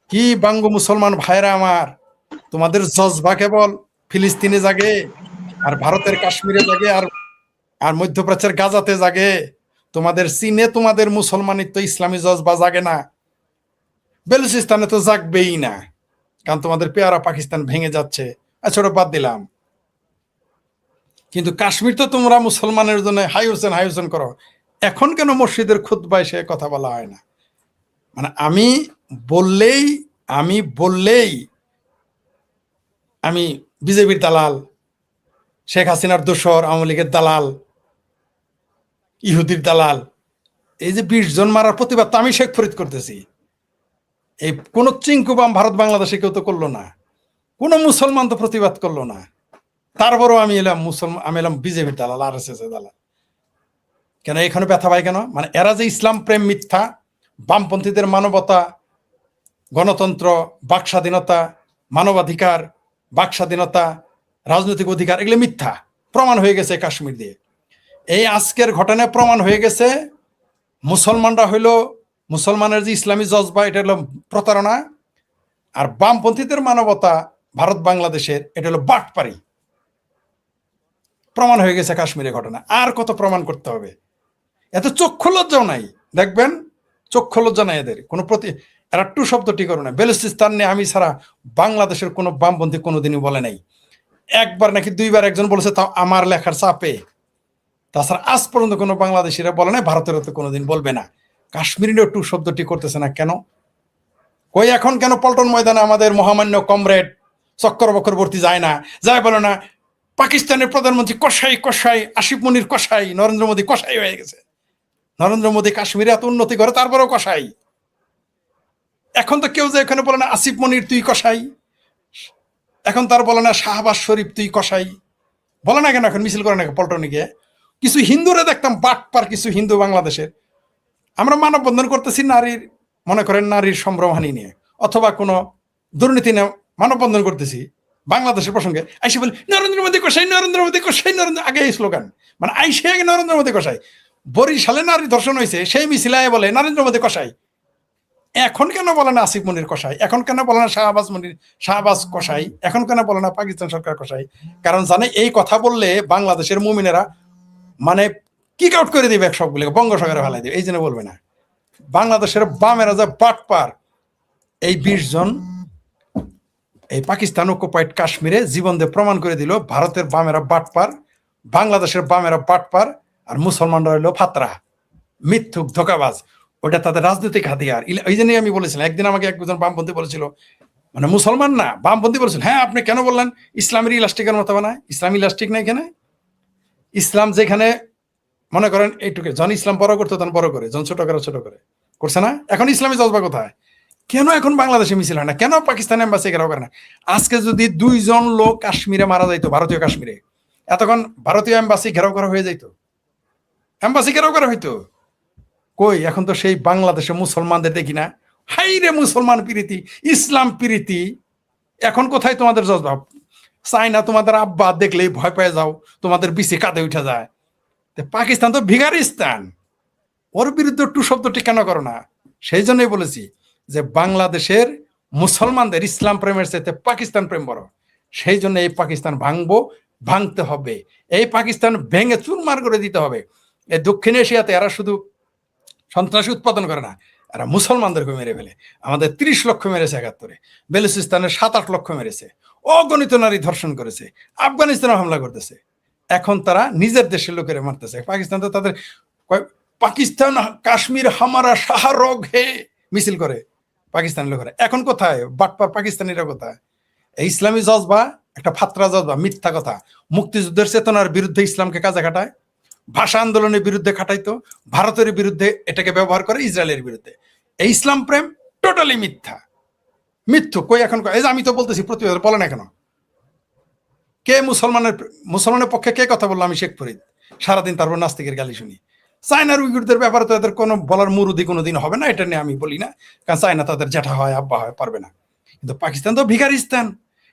কি বাঙ্গু মুসলমান ভাইরা আমার, তোমাদের জজবা কেবল ফিলিস্তিনে জাগে, আর ভারতের কাশ্মীরে জাগে, আর আর মধ্যপ্রাচ্যের গাজাতে জাগে। তোমাদের চীনে তোমাদের মুসলমানিত্ব ইসলামী জজবা জাগে না, বেলুচিস্তানে তো জাগবেই না, কারণ তোমাদের পেয়ারা পাকিস্তান ভেঙে যাচ্ছে। আচ্ছা, ওটা বাদ দিলাম। কিন্তু কাশ্মীর তো তোমরা মুসলমানের জন্য হাই হোসেন করো। এখন কেন মসজিদের খুতবায় সে কথা বলা হয় না? মানে বললেই আমি বললেই আমি বিজেপির দালাল, শেখ হাসিনার দোসর, আওয়ামী লীগের দালাল, ইহুদির দালাল। এই যে 20 জন মারার প্রতিবাদ তো আমি শেখ ফরিদ করতেছি, এই কোন চিঙ্কুবাম ভারত বাংলাদেশে কেউ তো করলো না, কোন মুসলমান তো প্রতিবাদ করলো না। তারপরও আমি এলাম বিজেপির দালাল, আর এস এস এর দালাল। কেন এখানে ব্যথা পায় কেন? মানে এরা যে ইসলাম প্রেম মিথ্যা, বামপন্থীদের মানবতা, গণতন্ত্র, বাক স্বাধীনতা, মানবাধিকার, বাক স্বাধীনতা, রাজনৈতিক অধিকার, এগুলো মিথ্যা প্রমাণ হয়ে গেছে কাশ্মীর দিয়ে। এই আজকের ঘটনায় প্রমাণ হয়ে গেছে মুসলমানরা হইলো, মুসলমানের যে ইসলামী জজবা এটা হলো প্রতারণা, আর বামপন্থীদের মানবতা ভারত বাংলাদেশের এটা হলো বাটপারি। প্রমাণ হয়ে গেছে কাশ্মীরের ঘটনা। আর কত প্রমাণ করতে হবে? এত চক্ষু লজ্জাও নাই, দেখবেন চক্ষু লজ্জা নাই এদের কোনো এরা টু শব্দটি করো না। বেলুচিস্তান নিয়ে আমি ছাড়া বাংলাদেশের কোনো বামপন্থী কোনোদিনই বলে নাই। একবার নাকি 2বার একজন বলেছে, তাও আমার লেখার চাপে। তাছাড়া আজ পর্যন্ত কোনো বাংলাদেশিরা বলে নাই, ভারতেরও তো কোনোদিন বলবে না। কাশ্মীর নিয়েও টু শব্দটি করতেছে না কেন? কই এখন কেন পল্টন ময়দানে আমাদের মহামান্য কমরেড চক্কর বক্করবর্তী যায় না, যায় বলে না পাকিস্তানের প্রধানমন্ত্রী কসাই আসিফ মনির কসাই, নরেন্দ্র মোদী কসাই হয়ে গেছে। নরেন্দ্র মোদী কাশ্মীরে এত উন্নতি করে, তারপরেও কসাই। এখন তো কেউ যে এখানে বলে না আসিফ মনির তুই কসাই, এখন তার বলে না শাহবাজ শরীফ তুই কসাই, বলে না কেন? এখন মিছিল করে না পল্টনে গিয়ে। কিছু হিন্দুরে দেখতাম বাটপার, কিছু হিন্দু বাংলাদেশের, আমরা মানববন্ধন করতেছি নারীর, মনে করেন নারীর সম্ভ্রমহানি নিয়ে অথবা কোনো দুর্নীতি নিয়ে মানববন্ধন করতেছি বাংলাদেশের প্রসঙ্গে, আইসে বলি নরেন্দ্র মোদী কসাই, নরেন্দ্র মোদী কসাই, আগে এই স্লোগান, মানে আইসে আগে নরেন্দ্র মোদী কসাই। বরিশালে নারী ধর্ষণ হয়েছে, সেই মিছিলে বলে নরেন্দ্র মোদী কসাই। এখন কেন বলে না আসিফ মনির কসাই? এখন কেন বলে না শাহবাজ কসাই? এখন কেন বলে না পাকিস্তান সরকার কসাই? কারণ জানে এই কথা বললে বাংলাদেশের মুমিনেরা মানে কিক আউট করে দিবে, সবগুলোকে বঙ্গোপসাগরে ফেলাই দিবে, এই জন্য বলবে না। বাংলাদেশের বামেরা যে বাটপার, এই 20 জন এই পাকিস্তান অকুপাইড কাশ্মীরে জীবন দিয়ে প্রমাণ করে দিল ভারতের বামেরা বাটপার, বাংলাদেশের বামেরা বাটপার, আর মুসলমানরা হইলো ফাতরা, মিথ্যুক, ধোকাবাজ। ওটা তাদের রাজনৈতিক হাতিয়ার। এই জন্যই আমি বলেছিলাম, একদিন আমাকে একজন বামপন্থী বলেছিল, মানে মুসলমান না বামপন্থী বলেছিল, হ্যাঁ আপনি কেন বললেন ইসলামের ইলাস্টিকের মতো বানায়? ইসলাম ইলাস্টিক না এখানে। ইসলাম যেখানে মনে করেন এইটুকু, জন ইসলাম বড় করতো তখন বড় করে, জন ছোট করে করছে না। এখন ইসলামী জজবা কোথায়? কেন এখন বাংলাদেশে মিছিল হয় না? কেন পাকিস্তান এম্বাসি ঘেরাও করে না? আজকে যদি 2 জন লোক কাশ্মীরে মারা যাইতো, ভারতীয় কাশ্মীরে, এতক্ষণ ভারতীয় এম্বাসি ঘেরাও করা হয়ে যাইতো, এম্বাসি ঘেরাও করা হইতো। কই এখন তো সেই বাংলাদেশে মুসলমানদের দেখি না। হাই রে মুসলমান প্রীতি, ইসলাম প্রীতি, এখন কোথায় তোমাদের জজবা? চাইনা তোমাদের আব্বা দেখলেই ভয় পেয়ে যাও, তোমাদের বিসি কাঁধে উঠে যায়। পাকিস্তান তো ভিগারিস্তান, ওর বিরুদ্ধে টু শব্দটি কেন করো না? সেই জন্যই বলেছি যে বাংলাদেশের মুসলমানদের ইসলাম প্রেমের চাইতে পাকিস্তান প্রেম বড়। সেই জন্য এই পাকিস্তান ভাঙতে হবে, এই পাকিস্তান ভেঙে চুরমার করে দিতে হবে। এই দক্ষিণ এশিয়াতে এরা শুধু সন্ত্রাসী উৎপাদন করে না, এরা মুসলমানদেরকে মেরে ফেলে। আমাদের 30 লক্ষ মেরেছে 71-এ, বেলুচিস্তানের 7-8 লক্ষ মেরেছে, অগণিত নারী ধর্ষণ করেছে, আফগানিস্তানে হামলা করতেছে। এখন তারা নিজের দেশের লোকের মারতেছে। পাকিস্তান তো তাদের পাকিস্তান কাশ্মীর হামারা শাহরগ হে মিছিল করে পাকিস্তানের লোকেরা। এখন কোথায় বাটপার পাকিস্তানিরা? কোথায়? এই ইসলামী জজবা একটা ফাত্রা জজবা, মিথ্যা কথা। মুক্তিযুদ্ধের চেতনার বিরুদ্ধে ইসলামকে কাজে খাটায়, ভাষা আন্দোলনের বিরুদ্ধে খাটাইতো, ভারতের বিরুদ্ধে এটাকে ব্যবহার করে, ইসরায়েলের বিরুদ্ধে। এই ইসলাম প্রেম টোটালি মিথ্যা, মিথ্যু। কই এখন? এই যে আমি তো বলতেছি প্রতিবাদ, বলে না কেন? কে মুসলমানের পক্ষে কে কথা বললো? আমি শেখ ফরিদ, সারাদিন তারপর নাস্তিকের গালি শুনি। চায়নার উইগুরদের ব্যাপারে তো এদের কোনো বলার মুরুদি কোনোদিন হবে না, এটা নিয়ে আমি বলি না, কারণ চায়না তাদের জ্যাঠা হয়, আব্বা হয়, পারবে না। কিন্তু পাকিস্তান তো ভিখারিস্তান,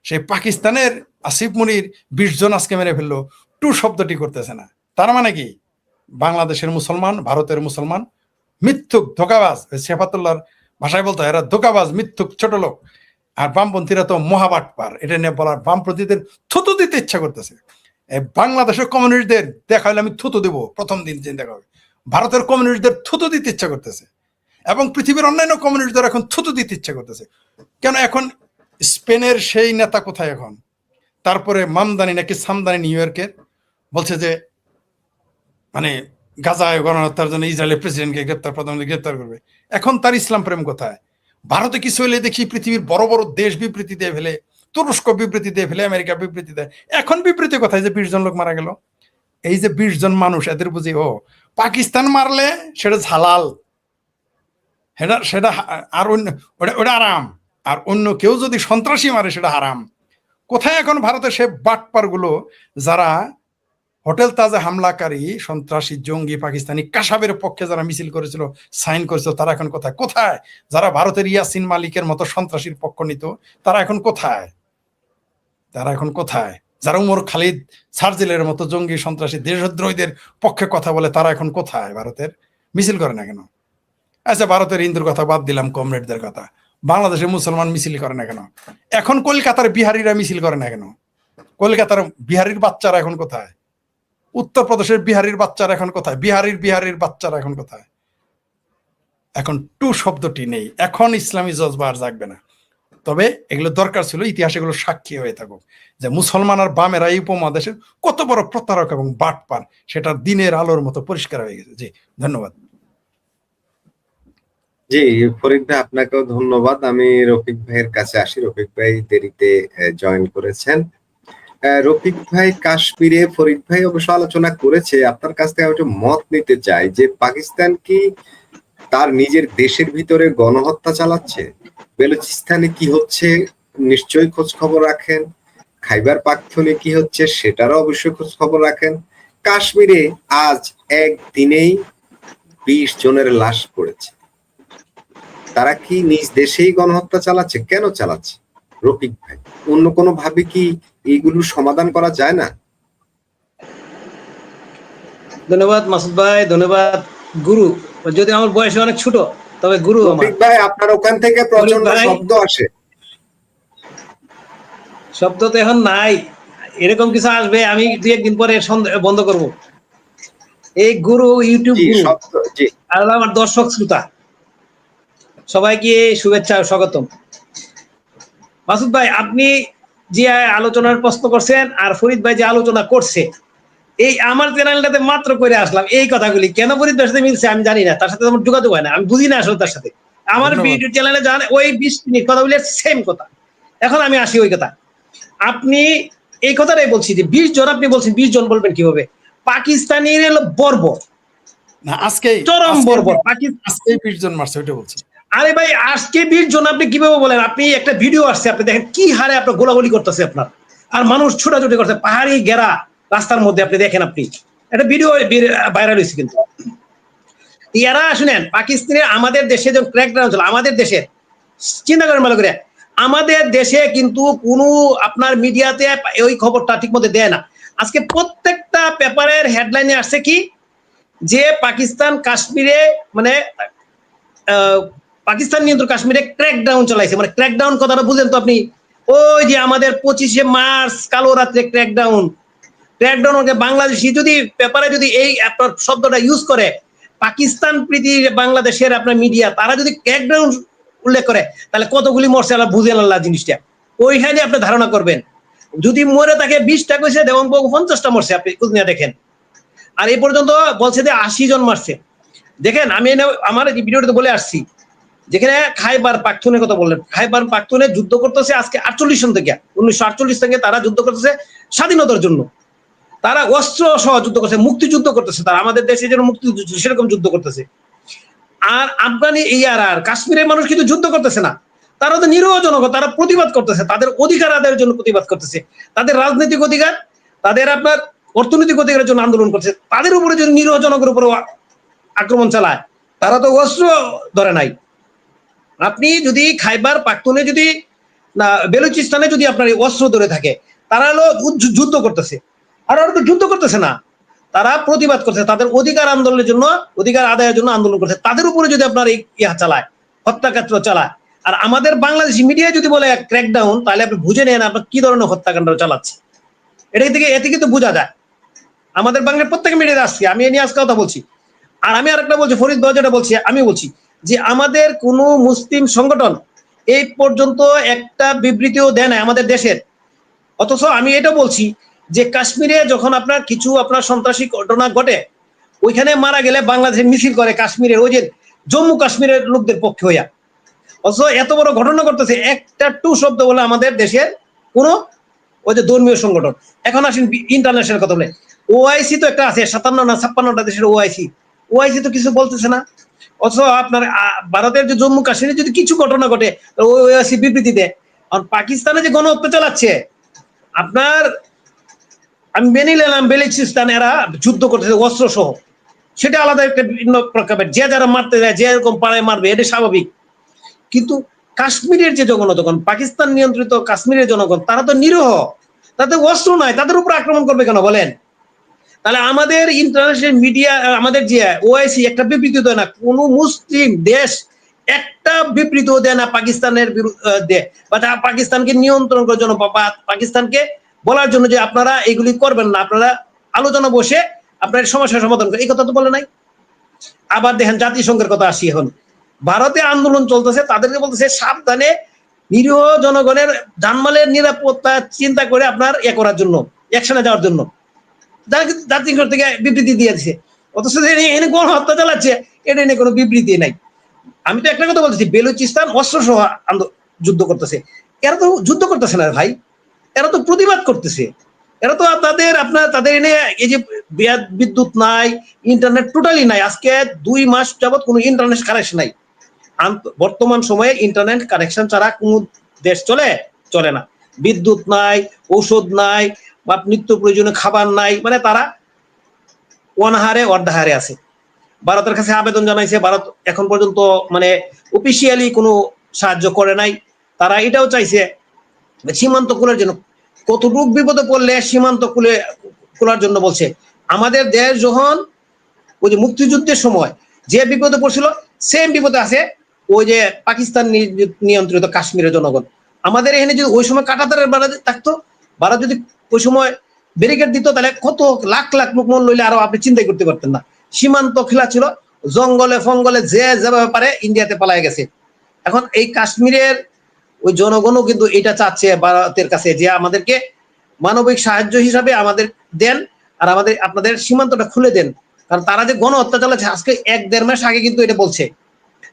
সেই পাকিস্তানের আসিফ মনির 20 জন আজকে মেরে ফেললো, টু শব্দটি করতেছে না। তার মানে কি বাংলাদেশের মুসলমান, ভারতের মুসলমান মিথ্যুক, ধোকাবাজ। শেফাতুল্লাহর ভাষায় বলতে হয় এরা ধোকাবাজ, মিথ্যুক, ছোট লোক। আর বামপন্থীরা তো মহাবাটপার। এটা নিয়ে বলার, বামপন্থীদের থুতু দিতে ইচ্ছা করতেছে। বাংলাদেশের কমিউনিস্টদের দেখা হলে আমি থুতু দেবো প্রথম দিন চিন্তা করবে। ভারতের কমিউনিস্টদের থুতু দিতে ইচ্ছা করতেছে, এবং পৃথিবীর অন্যান্য কমিউনিস্টদের এখন থুতু দিতে ইচ্ছা করতেছে। কেন এখন স্পেনের সেই নেতা কোথায় এখন? তারপরে মামদানি নাকি সামদানি নিউ ইয়র্কের বলছে যে মানে গাজায় গণহত্যার জন্য ইসরায়েলের প্রেসিডেন্টকে প্রধানমন্ত্রী গ্রেপ্তার করবে। এখন তার ইসলাম প্রেম কোথায়? ভারতে কিছু হলে দেখি পৃথিবীর বড় বড় দেশ বিবৃতি দিয়ে ফেলে, তুরস্ক বিবৃতি দিয়ে ফেলে, আমেরিকা বিবৃতি দেয়। এখন বিবৃতি কোথায় যে 20 জন লোক মারা গেল? এই যে 20 জন মানুষ, এদের বুঝি ও পাকিস্তান মারলে সেটা ঝালাল, সেটা সেটা আর অন্য ওটা আরাম, আর অন্য কেউ যদি সন্ত্রাসী মারে সেটা হারাম। কোথায় এখন ভারতের সে বাটপার গুলো যারা হোটেল তাজে হামলাকারী সন্ত্রাসী জঙ্গি পাকিস্তানি কাসাবের পক্ষে যারা মিছিল করেছিল, সাইন করেছিল, তারা এখন কোথায়? কোথায় যারা ভারতের ইয়াসিন মালিকের মতো সন্ত্রাসীর পক্ষ নিত, তারা এখন কোথায়? তারা এখন কোথায়? যারা উমর খালিদ সার্জিলের মতো জঙ্গি সন্ত্রাসী দেশদ্রোহীদের পক্ষে কথা বলে, তারা এখন কোথায়? ভারতের মিছিল করে না কেন? আচ্ছা, ভারতের হিন্দুর কথা বাদ দিলাম, কমরেডদের কথা, বাংলাদেশের মুসলমান মিছিল করে না কেন? এখন কলকাতার বিহারিরা মিছিল করে না কেন? কলকাতার বিহারির বাচ্চারা এখন কোথায়? উত্তরপ্রদেশের বিহারির বাচ্চারা এখন কোথায়? বিহারির বাচ্চারা এখন কোথায়? এখন টু শব্দটি নেই। এখন ইসলামী জজবা আর জাগবে না। তবে এগুলো দরকার ছিল, ইতিহাস এগুলো সাক্ষী হয়ে থাকুক যে মুসলমান আর বামেরা এই উপমহাদেশের কত বড় প্রতারক এবং বাটপার, সেটা দিনের আলোর মতো পরিষ্কার হয়ে গেছে। জি, ধন্যবাদ। জি ফরিদ ভাই, আপনাকেও ধন্যবাদ। আমি রফিক ভাইয়ের কাছে আসি। রফিক ভাই দেরিতে জয়েন করেছেন। রফিক ভাই, কাশ্মীরে ফরিদ ভাই অবশ্য আলোচনা করেছে, আপনার কাছ থেকে আমি মত নিতে চাই যে পাকিস্তান কি তার নিজের দেশের ভিতরে গণহত্যা চালাচ্ছে? বেলুচিস্তানে কি হচ্ছে নিশ্চয়ই খোঁজ খবর রাখেন। খাইবার পাখতুনে কি হচ্ছে সেটারও অবশ্যই খোঁজ খবর রাখেন। কাশ্মীরে আজ একদিনেই 20 জনের লাশ পড়েছে। তারা কি নিজ দেশেই গণহত্যা চালাচ্ছে? কেন চালাচ্ছে রফিক ভাই? অন্য কোনো ভাবে কি এইগুলোর সমাধান করা যায় না? ধন্যবাদ মাসুদ ভাই, ধন্যবাদ গুরু। যদি আমার বয়স অনেক ছোট, তবে গুরু আমার। রফিক ভাই, আপনার ওখান থেকে প্রচন্ড শব্দ আসে। শব্দ তো এখন নাই, এরকম কিছু আসবে, আমি 2-1 দিন পরে বন্ধ করব। এই গুরু, ইউটিউব গুরু আর আমার দর্শক শ্রোতা সবাইকে শুভেচ্ছা ও স্বাগতম। মাসুদ ভাই, আপনি যে আলোচনার প্রশ্ন করছেন আর ফরিদ ভাই যে আলোচনা করছে, এই আমার চ্যানেলটাতে মাত্র করে আসলাম। এই কথাগুলি কেন ফরিদ ভাইয়ের সাথে মিলছে আমি জানি না, তার সাথে আমার যোগাযোগ হয় না, আমি বুঝি না আসলে তার সাথে। আমার ভিডিও চ্যানেলে জানে ওই 20 মিনিট কথা বলে সেম কথা। এখন আমি আসি ওই কথা। আপনি এই কথাটাই বলছি যে 20 জন, আপনি বলছেন 20 জন বলবেন কিভাবে? পাকিস্তানির হলো বর্বর না, আজকে চরম বর্বর। আজকে 20 জন মারছে, ওইটা বলছি। আরে ভাই, আজকে 20 জন আপনি কিভাবে বলেন? আপনি একটা ভিডিও আসছে, আপনি দেখেন কি হারে আপনার গোলাগুলি করতেছে আপনার, আর মানুষ ছোটাছুটি করছে পাহাড়ি ঘেরা রাস্তার মধ্যে। আপনি দেখেন, আপনি একটা ভিডিও ভাইরাল হয়েছে। কিন্তু এরা শুনেন, পাকিস্তানের আমাদের দেশে যখন ক্র্যাকডাউন ছিল, আমাদের দেশে চিন্তা করেন ভালো করে, আমাদের দেশে কিন্তু কোনো আপনার মিডিয়াতে ওই খবরটা ঠিক মতো দেয় না। আজকে প্রত্যেকটা পেপারের হেডলাইনে আসছে কি, যে পাকিস্তান কাশ্মীরে মানে পাকিস্তান নিয়ন্ত্রিত কাশ্মীরে ক্র্যাকডাউন চালাইছে। মানে ক্র্যাকডাউন কথাটা বুঝেন তো আপনি? ওই যে আমাদের 25শে মার্চ কালো রাত্রে ক্র্যাকডাউন। ক্র্যাকডাউন বাংলাদেশি যদি পেপারে যদি এই আপনার শব্দটা ইউজ করে, পাকিস্তান প্রীতি বাংলাদেশের আপনার মিডিয়া, তারা যদি ক্র্যাকডাউন উল্লেখ করে, তাহলে কতগুলি মরছে আল্লাহ বুঝেন, আল্লাহ জিনিসটা ওইখানে আপনি ধারণা করবেন। যদি মরে তাকে 20টা কইছে, দেবং 50টা মরছে, আপনি নিয়ে দেখেন। আর এই পর্যন্ত বলছে যে 80 জন মারছে। দেখেন, আমি আমার এই ভিডিওটাতে বলে আসছি, যেখানে খাইবার পাখতুনের কথা বললেন, খাইবার পাখতুনে যুদ্ধ করতেছে আজকে 48 সন থেকে, 1948 থেকে তারা যুদ্ধ করতেছে স্বাধীনতার জন্য। তারা অস্ত্র সহ যুদ্ধ করছে, মুক্তিযুদ্ধ করতেছে। তারা আমাদের দেশে যেন মুক্তিযুদ্ধ সেরকম যুদ্ধ করতেছে। আর আফগানি আর কাশ্মীরের মানুষ কিন্তু যুদ্ধ করতেছে না, তারা তো নিরীহ জনগণ, তারা প্রতিবাদ করতেছে, তাদের অধিকার আদায়ের জন্য প্রতিবাদ করতেছে, তাদের রাজনৈতিক অধিকার, তাদের আপনার অর্থনৈতিক অধিকারের জন্য আন্দোলন করছে। তাদের উপরে যদি নিরীহ জনগণের উপরে আক্রমণ চালায়, তারা তো অস্ত্র ধরে নাই। আপনি যদি খাইবার পাখতুনে যদি না বেলুচিস্তানে যদি আপনার অস্ত্র ধরে থাকে, তারা হলো যুদ্ধ করতেছে। আর ওরা তো যুদ্ধ করতেছে না, তারা প্রতিবাদ করছে, তাদের অধিকার আন্দোলনের জন্য, অধিকার আদায়ের জন্য আন্দোলন করছে। তাদের উপরে যদি আপনার ইহা চালায়, হত্যাকাণ্ড চালায়। আর আমাদের বাংলাদেশি মিডিয়া যদি বলে ক্র্যাকডাউন, তাহলে আপনি বুঝে নেন আপনার কি ধরনের হত্যাকাণ্ড চালাচ্ছে। এতে কিন্তু বোঝা যায়। আমাদের বাংলার প্রত্যেক মিডিয়াতে আসছে, আমি এ নিয়ে আজকে কথা বলছি। আর আমি আরেকটা বলছি, ফরিদ ভাই যেটা বলছি, আমি বলছি যে আমাদের কোন মুসলিম সংগঠন এই পর্যন্ত একটা বিবৃতিও দেয় না আমাদের দেশের। অথচ আমি এটা বলছি যে কাশ্মীরে যখন আপনার কিছু সন্ত্রাসী ঘটনা ঘটে, ওইখানে মারা গেলে বাংলাদেশে মিছিল করে কাশ্মীরের, ওই যে জম্মু কাশ্মীরের লোকদের পক্ষে হইয়া। অথচ এত বড় ঘটনা করতেছে, একটা টু শব্দ বলে আমাদের দেশের কোন ওই যে ধর্মীয় সংগঠন। এখন আসেন ইন্টারন্যাশনাল কথা বলে, ওআইসি তো একটা আছে, 57 না 56টা দেশের ওআইসি তো কিছু বলতেছে না। অথচ আপনার ভারতের যে জম্মু কাশ্মীরে যদি কিছু ঘটনা ঘটে, ওআইসি বিবৃতি দেয়। আর পাকিস্তানে যে গণহত্যা চালাচ্ছে, আপনার আমি মেনে নিলাম বেলুচিস্তান এরা যুদ্ধ করতেছে অস্ত্র সহ, সেটা আলাদা একটা ভিন্ন প্রকারের, যে যারা মারতে যায় যে এরকম পাড়ায় মারবে, এটা স্বাভাবিক। কিন্তু কাশ্মীরের যে জনগণ, পাকিস্তান নিয়ন্ত্রিত কাশ্মীরের জনগণ, তারা তো নিরীহ, তাদের অস্ত্র নাই, তাদের উপর আক্রমণ করবে কেন বলেন? তাহলে আমাদের ইন্টারন্যাশনাল মিডিয়া, আমাদের যে ওআইসি একটা বিবৃতি দেয় না, কোন মুসলিম দেশ একটা বিবৃতিও দেয় না পাকিস্তানের বিরুদ্ধে, বা পাকিস্তানকে নিয়ন্ত্রণ করার জন্য, বা পাকিস্তানকে বলার জন্য যে আপনারা এগুলি করবেন না, আপনারা আলোচনা বসে আপনার সমস্যার সমাধান করেন, এই কথা তো বলে নাই। আবার দেখেন জাতিসংঘের কথা আসি, এখন ভারতে আন্দোলন চলতেছে, তাদেরকে বলতেছে সাবধানে, নিরীহ জনগণের জানমালের নিরাপত্তা চিন্তা করে আপনার করার জন্য, অ্যাকশনে যাওয়ার জন্য জাতিসংঘ থেকে বিবৃতি দিয়েছে। অথচ এনে গণহত্যা চালাচ্ছে, এটা নিয়ে কোনো বিবৃতি নাই। আমি তো একটা কথা বলতেছি, বেলুচিস্তান অস্ত্র সহ যুদ্ধ করতেছে, এরা তো যুদ্ধ করতেছে না ভাই, এরা তো প্রতিবাদ করতেছে। এরা তো তাদের এনে এই যে বিদ্যুৎ নাই, ইন্টারনেট টোটালি নাই, আজকে 2 মাস যাবত কোনো ইন্টারনেট কানেকশন নাই। বর্তমান সময়ে ইন্টারনেট কানেকশন ছাড়া কোন দেশ চলে না। বিদ্যুৎ নাই, ঔষধ নাই, বা নিত্য প্রয়োজনীয় খাবার নাই, মানে তারা অনাহারে অর্ধাহারে আছে। ভারতের কাছে আবেদন জানাইছে, ভারত এখন পর্যন্ত মানে অফিসিয়ালি কোনো সাহায্য করে নাই। তারা এটাও চাইছে সীমান্ত খুলের জন্য, কতটুকু বিপদে পড়লে সীমান্ত খোলার জন্য বলছে। আমাদের দেশ যখন ওই যে মুক্তিযুদ্ধের সময় যে বিপদে পড়ছিল, সেম বিপদে আছে ওই যে পাকিস্তান নিয়ন্ত্রিত কাশ্মীরের জনগণ। আমাদের এখানে যদি ওই সময় কাঁটাতারের বেড়া থাকতো, ভারত যদি ওই সময় ব্যারিকেড দিত, তাহলে কত লাখ লাখ লোক মন লইলে আরো আপনি চিন্তাই করতে পারতেন না। সীমান্ত খেলা ছিল, জঙ্গলে ফঙ্গলে যে যেভাবে পারে ইন্ডিয়াতে পালায় গেছে। এখন এই কাশ্মীরের ওই জনগণও কিন্তু এটা চাচ্ছে ভারতের কাছে, যে আমাদেরকে মানবিক সাহায্য হিসাবে আমাদের দেন, আর আপনাদের সীমান্তটা খুলে দেন। কারণ তারা যে গণহত্যা চালাচ্ছে, আজকে 1-1.5 মাস আগে কিন্তু এটা বলছে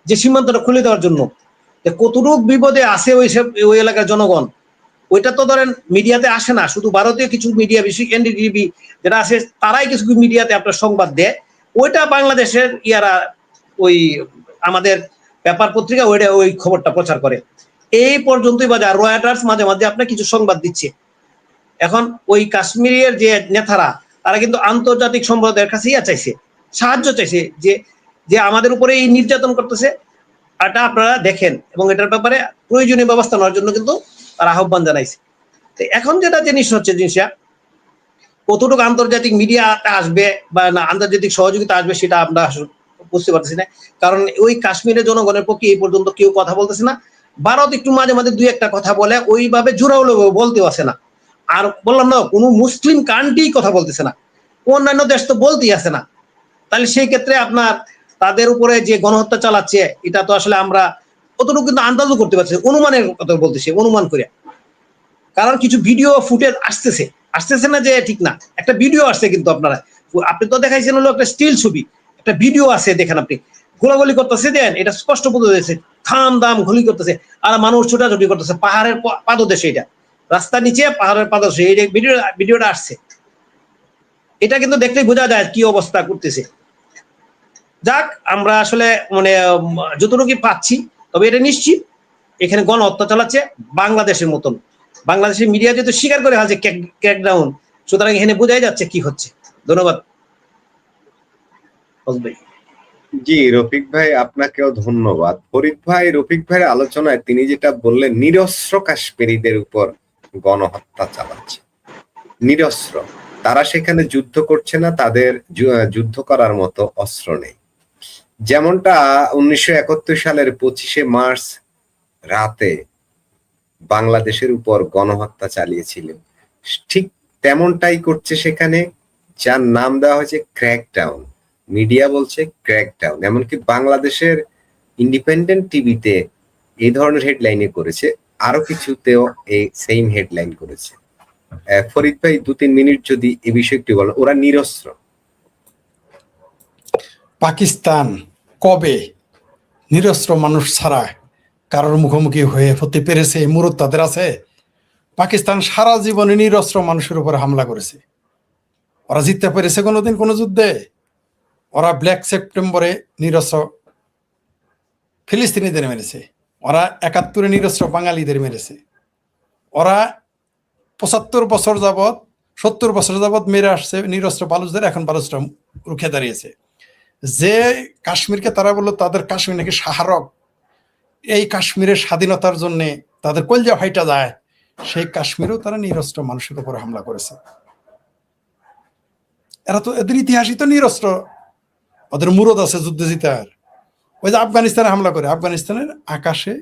যে সীমান্তটা খুলে দেওয়ার জন্য। কতটুক বিপদে আছে ওই এলাকার জনগণ, ওইটা তো ধরেন মিডিয়াতে আসে না। শুধু ভারতীয় কিছু মিডিয়া, বেশি এনডিটিভি যেটা আছে, তারাই কিছু মিডিয়াতে আপনার সংবাদ দেয়। ওইটা বাংলাদেশের ওই আমাদের পেপার পত্রিকা ওই খবরটা প্রচার করে। এই পর্যন্তই বাজার। রয়টার্স মাঝে মাঝে আপনার কিছু সংবাদ দিচ্ছে। এখন ওই কাশ্মীরের যে নেতারা, তারা কিন্তু আন্তর্জাতিক সম্প্রদায়ের কাছে চাইছে, সাহায্য চাইছে, যে আমাদের উপরে এই নির্যাতন করতেছে, এটা আপনারা দেখেন, এবং এটার ব্যাপারে প্রয়োজনীয় ব্যবস্থা নেওয়ার জন্য কিন্তু তারা আহ্বান জানাইছে। এখন যেটা জিনিস হচ্ছে, জিনিসটা কতটুকু আন্তর্জাতিক মিডিয়া আসবে বা না আন্তর্জাতিক সহযোগিতা আসবে, সেটা আমরা বুঝতে পারতেছি না। কারণ ওই কাশ্মীরের জনগণের পক্ষে এই পর্যন্ত কেউ কথা বলতেছে না। ভারত একটু মাঝে মাঝে 2-1টা কথা বলে, ওইভাবে জোরালো বলতেও আসে না। আর বললাম না, কোনো মুসলিম কান্ট্রি কথা বলতেছে না, অন্যান্য দেশ তো বলতেই আসে না। তাহলে সেই ক্ষেত্রে আপনার তাদের উপরে যে গণহত্যা চালাচ্ছে, এটা তো আসলে আমরা অতটুকু কিন্তু আন্দাজও করতে পারছি, অনুমানের কথা বলতেছি, অনুমান করে। কারণ কিছু ভিডিও ফুটেজ আসতেছে না যে ঠিক না, একটা ভিডিও আসছে, কিন্তু আপনি তো দেখাইছেন হলো একটা স্টিল ছবি, একটা ভিডিও আছে, দেখেন আপনি গোলাগুলি করতেছে, দেন এটা স্পষ্ট বোঝা যাচ্ছে, থাম দাম গুলি করতেছে, আর মানুষ ছোটাছুটি করতেছে পাহাড়ের পাদদেশে, এটা রাস্তার নিচে পাহাড়ের পাদদেশে এই ভিডিওটা আসছে। এটা কিন্তু দেখলেই বোঝা যায় কি অবস্থা করতেছে। যাক, আমরা আসলে মানে যতটুকু পাচ্ছি, তবে এটা নিশ্চিত এখানে গণহত্যা চালাচ্ছে বাংলাদেশের মতন। বাংলাদেশের মিডিয়া যেহেতু স্বীকার করে আছে ক্র্যাকডাউন, সুতরাং এখানে বোঝাই যাচ্ছে কি হচ্ছে। ধন্যবাদ। জি রফিক ভাই, আপনাকেও ধন্যবাদ। ফরিদ ভাই, রফিক ভাইয়ের আলোচনায় তিনি যেটা বললেন, নিরস্ত্র কাশ্মীরিদের উপর গণহত্যা চালাচ্ছে, নিরস্ত্র, তারা সেখানে যুদ্ধ করছে না, তাদের যুদ্ধ করার মতো অস্ত্র নেই। যেমনটা 1971 সালের 25শে মার্চ রাতে বাংলাদেশের উপর গণহত্যা চালিয়েছিল, ঠিক তেমনটাই করছে সেখানে, যার নাম দেওয়া হয়েছে ক্র্যাকডাউন। মিডিয়া বলছে ক্র্যাকডাউন, এমনকি বাংলাদেশের ইন্ডিপেন্ডেন্ট টিভিতে এই ধরনের হেডলাইনে করেছে, আরো কিছুতেও এই সেম হেডলাইন করেছে। ফরিদ ভাই 2-3 মিনিট যদি এ বিষয়ে একটু বলেন। ওরা নিরস্ত্র। পাকিস্তান কবে নিরস্ত্র মানুষ ছাড়া কারোর মুখোমুখি হয়ে হতে পেরেছে? মুরত তাদের আছে? পাকিস্তান সারা জীবনে নিরস্ত্র মানুষের উপর হামলা করেছে। ওরা জিততে পেরেছে কোনোদিন কোনো যুদ্ধে? ওরা ব্ল্যাক সেপ্টেম্বরে নিরস্ত্র ফিলিস্তিনিদের মেরেছে, ওরা 71-এ নিরস্ত্র বাঙালিদের মেরেছে, ওরা 75 বছর যাবৎ 70 বছর যাবৎ মেরে আসছে নিরস্ত্র বালুচদের, এখন বালুচরা রুখে দাঁড়িয়েছে। যে কাশ্মীরকে তারা বললো তাদের কাশ্মীর নাকি শাহরগ, এই কাশ্মীরের স্বাধীনতার জন্য তাদের কলজা ফাইটা যায়, সেই কাশ্মীরেও তারা নিরস্ত্র মানুষের উপর হামলা করেছে। এরা তো, এদের ইতিহাসই তো নিরস্ত্র, ওদের মুরদ আছে যুদ্ধে জিতার। ওই যে আফগানিস্তানে হামলা করে, আফগানিস্তানের আকাশে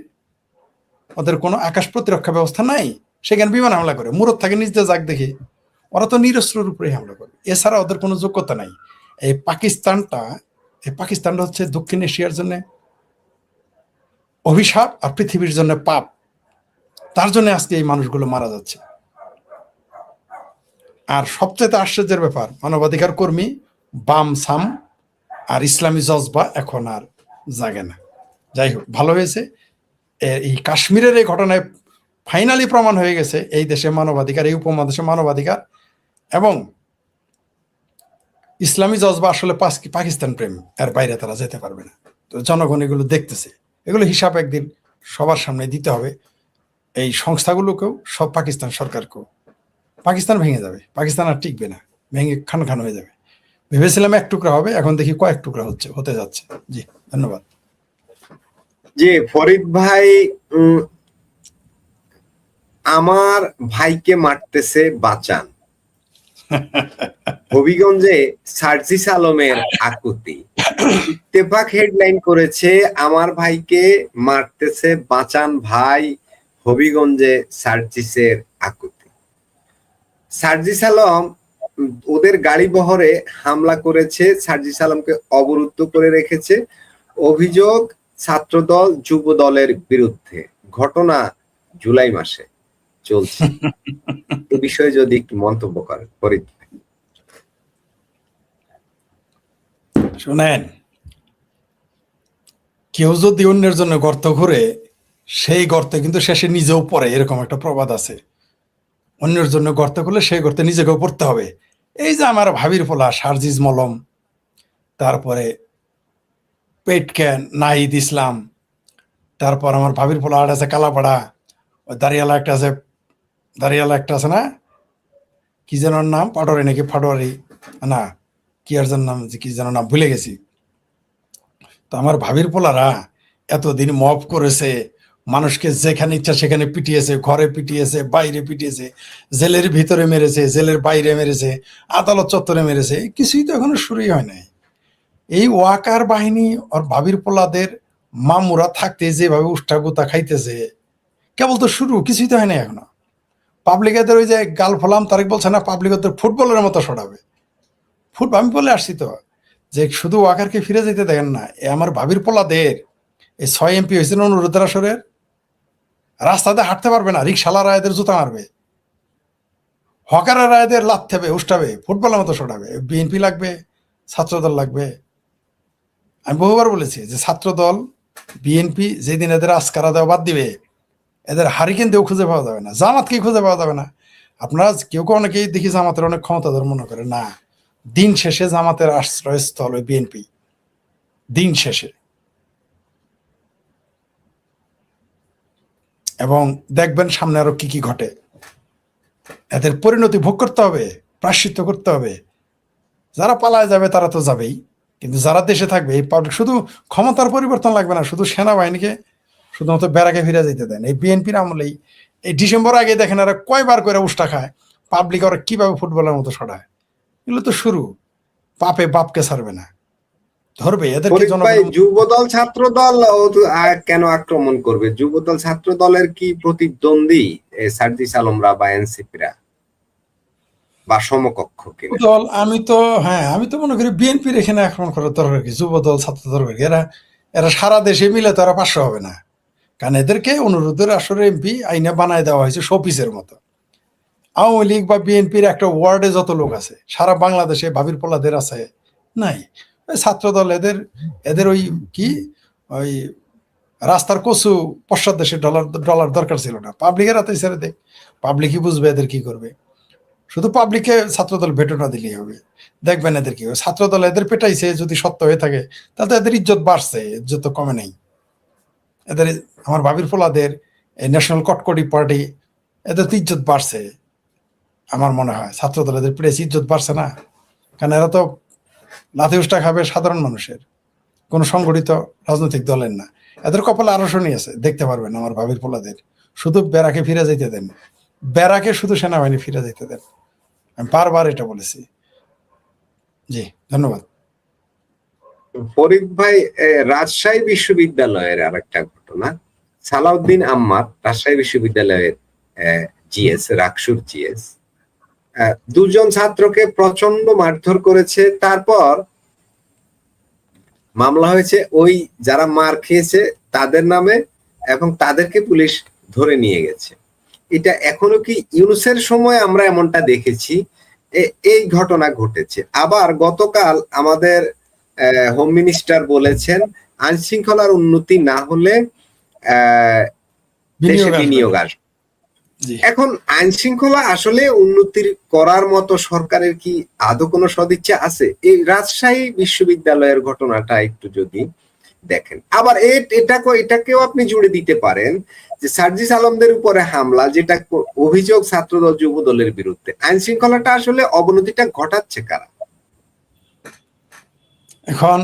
ওদের কোনো আকাশ প্রতিরক্ষা ব্যবস্থা নাই, সেখানে বিমান হামলা করে, মুরদ থাকে নিজ দিয়ে যাক দেখি। ওরা তো নিরস্ত্রের উপরে হামলা করে, এছাড়া ওদের কোনো যোগ্যতা নাই। এই পাকিস্তানটা হচ্ছে দক্ষিণ এশিয়ার জন্য অভিশাপ আর পৃথিবীর জন্য পাপ। তার জন্য আজকে এই মানুষগুলো মারা যাচ্ছে। আর সবচেয়ে আশ্চর্যের ব্যাপার, মানবাধিকার কর্মী, বাম সাম আর ইসলামী জজবা এখন আর জাগে না। যাই হোক, ভালো হয়েছে, এই কাশ্মীরের এই ঘটনায় ফাইনালি প্রমাণ হয়ে গেছে এই দেশে মানবাধিকার, এই উপমহাদেশে মানবাধিকার এবং ইসলামী জজবা আসলে পাকিস্তান প্রেম, এর বাইরে তারা যেতে পারবে না। তো জনগণ এগুলো দেখতেছে, এগুলো হিসাব একদিন সবার সামনে দিতে হবে, এই সংস্থাগুলোকেও, সব পাকিস্তান সরকারকেও। পাকিস্তান ভেঙে যাবে, পাকিস্তান আর টিকবে না, ভেঙে খান খান হয়ে যাবে। ভেবেছিলাম এক টুকরা হবে, এখন দেখি কয়েক টুকরা হতে যাচ্ছে। জি, ধন্যবাদ। জি ফরিদ ভাই, আমার ভাইকে মারতেছে বাঁচান, হবিগঞ্জে সার্জিস আলমের আকুতি। ইত্তেফাক হেডলাইন করেছে, আমার ভাইকে মারতেছে বাঁচান ভাই, হবিগঞ্জে সার্জিসের আকুতি। সার্জিস আলম, ওদের গাড়ি বহরে হামলা করেছে, সার্জিস আলমকে অবরুদ্ধ করে রেখেছে। অভিযোগ ছাত্রদল যুব দলের বিরুদ্ধে, ঘটনা জুলাই মাসে চলছে। এ বিষয়ে যদি একটু মন্তব্য করেন ফরিদ। শোনেন, কেউ যদি অন্যের জন্য গর্ত ঘুরে, সেই গর্তে কিন্তু শেষে নিজেও পড়ে, এরকম একটা প্রবাদ আছে। অন্যের জন্য গর্ত করলে সেই গর্তে নিজেকেও পড়তে হবে। এই যে আমার ভাবির পোলা সার্জিস মলম, তারপরে পেটক্যান নাহিদ ইসলাম, তারপর আমার ভাবির পোলা আর আছে কালাপাড়া, ওই দাঁড়িয়ালা একটা আছে না, কি যেন নাম, পাটোয়ারি নাকি ফাটোয়ারি না, কি আর যেন নাম, কি যেন নাম ভুলে গেছি। তো আমার ভাবির পোলারা এতদিন মব করেছে, মানুষকে যেখানে ইচ্ছা সেখানে পিটিয়েছে, ঘরে পিটিয়েছে, বাইরে পিটিয়েছে, জেলের ভিতরে মেরেছে, জেলের বাইরে মেরেছে, আদালত চত্বরে মেরেছে, কিছুই তো এখনো শুরুই হয় নাই। এই ওয়াকার বাহিনী আর ভাবির পোলাদের মামুরা থাকতে যেভাবে উষ্টা গুতা খাইতেছে, কেবল তো শুরু, কিছুই তো হয় না এখনো। পাবলিকের ওই যে গাল ফলাম তারেক বলছে না, পাবলিকের ফুটবলের মতো সরাবে আমি বলে আসছি তো, যে শুধু ওয়াকারকে ফিরে যেতে দেখেন না, এ আমার ভাবির পোলাদের এই 6 এমপি হয়েছেন অনুরোধের আসরের, রাস্তাতে হাঁটতে পারবে না, রিক্সাওয়ালারা এদের জুতা মারবে, হকাররা এদের লাথেবে, উষ্টাবে, ফুটবলের মতো সরাবে। বিএনপি লাগবে, ছাত্রদল লাগবে। আমি বহুবার বলেছি যে ছাত্রদল, বিএনপি যেদিন এদের আস্কারা দেওয়া বাদ দিবে, এদের হারিকেন দিয়েও খুঁজে পাওয়া যাবে না, জামাতকেই খুঁজে পাওয়া যাবে না। আপনারা কেউ অনেকেই দেখি জামাতের অনেক ক্ষমতাধর মনে করে, না, দিন শেষে জামাতের আশ্রয়স্থল ওই বিএনপি, দিন শেষে। এবং দেখবেন সামনে আরো কি কি ঘটে, এদের পরিণতি ভোগ করতে হবে, প্রায়শ্চিত্ত করতে হবে। যারা পালায় যাবে তারা তো যাবেই, কিন্তু যারা দেশে থাকবে, এই পাবলিক, শুধু ক্ষমতার পরিবর্তন লাগবে না, শুধু সেনাবাহিনীকে শুধুমাত্র ব্যারাকে ফিরে যেতে দেন। এই বিএনপির আমলেই এই ডিসেম্বর আগে দেখেন এরা কয়বার করে উষ্টা খায়, পাবলিক ওরা কিভাবে ফুটবলের মতো সরায়। এগুলো তো শুরু, পাপে বাপকে ছাড়বে না। ধরবে এদেরকে ফরিদ ভাই, জনগণ। যুবদল ছাত্র দল কেন আক্রমণ করবে? যুবদল ছাত্র দলের কি প্রতিদ্বন্দ্বী সার্জিস আলমরা বা এনসিপিরা বা সমকক্ষ কিনা? দল আমি তো, হ্যাঁ আমি তো মনে করি বিএনপির এখানে আক্রমণ করার দরকার কি, যুব দল ছাত্র দরকার কি, এরা এরা সারা দেশে মিলে তো এরা 500 হবে না। কারণ এদেরকে অনুরোধের আসরে এমপি আইনে বানায় দেওয়া হয়েছে শোপিসের মতো। আওয়ামী লীগ বা বিএনপির একটা ওয়ার্ডে যত লোক আছে সারা বাংলাদেশে ভাবির পোলাদের আছে নাই। ওই ছাত্র দল এদের এদের ওই কি ওই রাস্তার কচু পশ্চাৎ দেশে ডলার ডলার দরকার ছিল না, পাবলিকের হাতে ছেড়ে দেয়, পাবলিকই বুঝবে এদের কি করবে। শুধু পাবলিককে ছাত্রদল ভেটো না দিলেই হবে, দেখবেন এদের কি হবে। ছাত্রদল এদের পেটাইছে যদি সত্য হয়ে থাকে তাহলে এদের ইজ্জত বাড়ছে, ইজ্জত তো কমে নেই এদের। আমার ভাবির ফোলাদের এই ন্যাশনাল কটকটি পার্টি, এদের তো ইজ্জত বাড়ছে আমার মনে হয়। ছাত্রদল এদের পেটাইছে, ইজ্জত বাড়ছে না, কারণ এরা তো লাথি উষ্টা খাবে সাধারণ মানুষের, কোনো সংগঠিত রাজনৈতিক দলের না। এদের কপালে আরো শনি আছে, দেখতে পারবেন আমার ভাবির পোলাদের। শুধু বেড়াকে ফিরে যেতে দেন, বেড়াকে শুধু সেনাবাহিনী ফিরে যেতে দেন, আমি বারবার এটা বলেছি। জি ধন্যবাদ। ফরিদ ভাই, রাজশাহী বিশ্ববিদ্যালয়ের আরেকটা ঘটনা, সালাউদ্দিন আম্মার রাজশাহী বিশ্ববিদ্যালয়ের জিএস, রাকসুর জিএস, দুজন ছাত্রকে প্রচন্ড মারধর করেছে। তারপর মামলা হয়েছে ওই যারা মার খেয়েছে তাদের নামে এবং তাদেরকে পুলিশ ধরে নিয়ে গেছে। এটা এখনো কি ইউনূসের সময় আমরা এমনটা দেখেছি? এই ঘটনা ঘটেছে। আবার গতকাল আমাদের হোম মিনিস্টার বলেছেন আইন শৃঙ্খলার উন্নতি না হলে দেশে বিনিয়োগ আসবে। এখন আইন শৃঙ্খলা আসলে উন্নতির করার মতো সরকারের কি আদৌ কোনো সদিচ্ছা আছে? এই রাজশাহী বিশ্ববিদ্যালয়ের ঘটনাটা একটু যদি দেখেন। আবার এটাকেও আপনি জুড়ে দিতে পারেন যে সার্জিস আলমদের উপরে হামলা, যেটা অভিযোগ ছাত্রদল যুব দলের বিরুদ্ধে, আইন শৃঙ্খলাটা আসলে অবনতিটা ঘটাচ্ছে কারা? এখন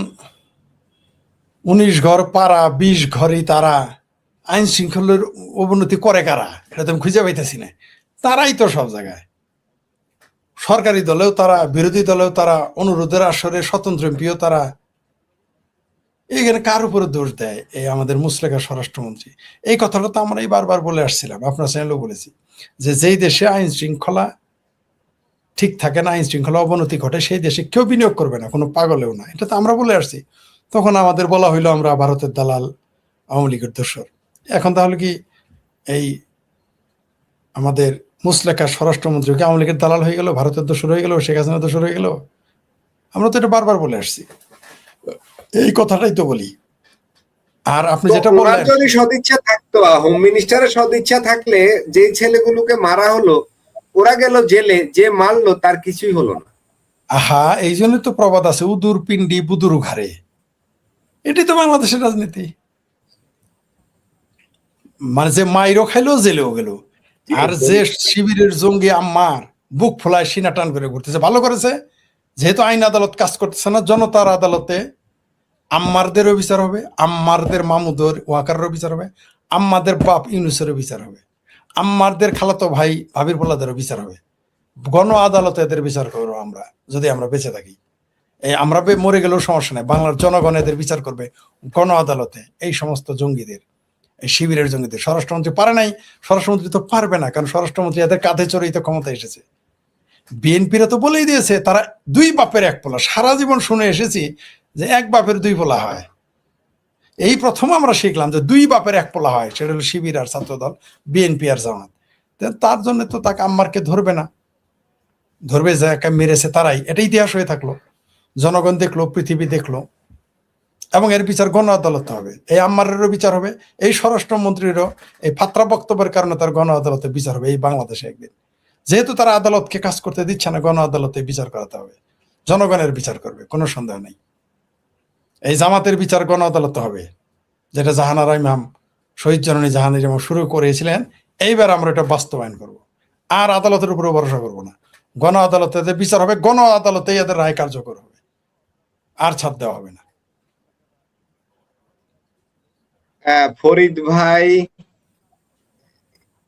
19 ঘর পাড়া 20 ঘরই তারা আইন শৃঙ্খলার অবনতি করে কারা, এটা তো আমি খুঁজে পাইতেছি না। তারাই তো সব জায়গায়, সরকারি দলেও তারা, বিরোধী দলেও তারা, অনুরোধের আসরে স্বতন্ত্র এমপিও তারা। এখানে কার উপরে দোষ দেয়? এই আমাদের মুসলেখা স্বরাষ্ট্রমন্ত্রী। এই কথাটা তো আমরা বারবার বলে আসছিলাম, আপনার চ্যানেলেও বলেছি, যে যেই দেশে আইন শৃঙ্খলা ঠিক থাকে না, আইন শৃঙ্খলা অবনতি ঘটে, সেই দেশে কেউ বিনিয়োগ করবে না, কোনো পাগলেও না। এটা তো আমরা বলে আসছি। তখন আমাদের বলা হইলো আমরা ভারতের দালাল, আওয়ামী লীগের দোসর। এখন তাহলে কি এই আমাদের মুসলেখা স্বরাষ্ট্রমন্ত্রী কি আওয়ামী লীগের দালাল হয়ে গেল, ভারতের দোসর হয়ে গেল, শেখ হাসিনার দোসর হয়ে গেল? আমরা তো এটা বারবার বলে আসছি, এই কথাটাই তো বলি। আর আপনি যেটা বললেন, যদি সদিচ্ছা থাকতো, হোম মিনিস্টারের সদিচ্ছা থাকলে যে ছেলেগুলোকে মারা হলো ওরা গেল জেলে, যে মারলো তার কিছুই হলো না। আহা, এই জন্য তো প্রবাদ আছে, উদুর পিন্ডি বুদুর ঘাড়ে। এটি তো বাংলাদেশের রাজনীতি, মানে যে মাইরও খাইলো জেলেও গেল। আর যে শিবিরের জঙ্গি আম্মার বুক ফোলায় সিনা টান করে ঘুরতেছে, ভালো করেছে। যেহেতু আইন আদালত কাজ করতেছে না, জনতার আদালতে আম্মারদেরও বিচার হবে, আম্মারদের মামুদের ওয়াকারেরও বিচার হবে, আম্মাদের বাপ ইউনুসেরও বিচার হবে, আম্মারদের খালাতো ভাই ভাবির পোলাদেরও বিচার হবে। গণ আদালতে এদের বিচার করবো আমরা, যদি আমরা বেঁচে থাকি। এই আমরা মরে গেলেও সমস্যা নেই, বাংলার জনগণ এদের বিচার করবে গণ আদালতে। এই সমস্ত জঙ্গিদের, এই শিবিরের জঙ্গিদের। স্বরাষ্ট্রমন্ত্রী পারে নাই, স্বরাষ্ট্রমন্ত্রী তো পারবে না, কারণ স্বরাষ্ট্রমন্ত্রী এদের কাঁধে চড়েই তো ক্ষমতা এসেছে। বিএনপিরা তো বলেই দিয়েছে তারা দুই বাপের এক পোলা। সারা জীবন শুনে এসেছি যে এক বাপের দুই পোলা হয়, এই প্রথম আমরা শিখলাম যে দুই বাপের এক পোলা হয়, সেটা হলো শিবির আর ছাত্রদল, বিএনপি আর জামাত। তার জন্য তো তাকে আম্মারকে ধরবে না, ধরবে যাকে মেরেছে তারাই। এটা ইতিহাস হয়ে থাকলো, জনগণ দেখলো, পৃথিবী দেখলো, এবং এর বিচার গণ আদালতে হবে। এই আম্মারেরও বিচার হবে, এই স্বরাষ্ট্রমন্ত্রীরও এই ফাত্রা বক্তব্যের কারণে তার গণ আদালতে বিচার হবে এই বাংলাদেশে একদিন। যেহেতু তারা আদালতকে কাজ করতে দিচ্ছে না, গণ আদালতে বিচার করাতে হবে, জনগণের বিচার করবে, কোনো সন্দেহ নেই। এই জামাতের বিচার গণ আদালতে হবে, যেটা জাহানারা ইমাম, শহীদ জননী জাহানারা ইমাম শুরু করেছিলেন। এইবার আমরা এটা বাস্তবায়ন করব, আর আদালতের উপরে ভরসা করব না। গণ আদালতে বিচার হবে, গণ আদালতে এদের রায় কার্যকর হবে, আর ছাড় দেওয়া হবে না। ফরিদ ভাই,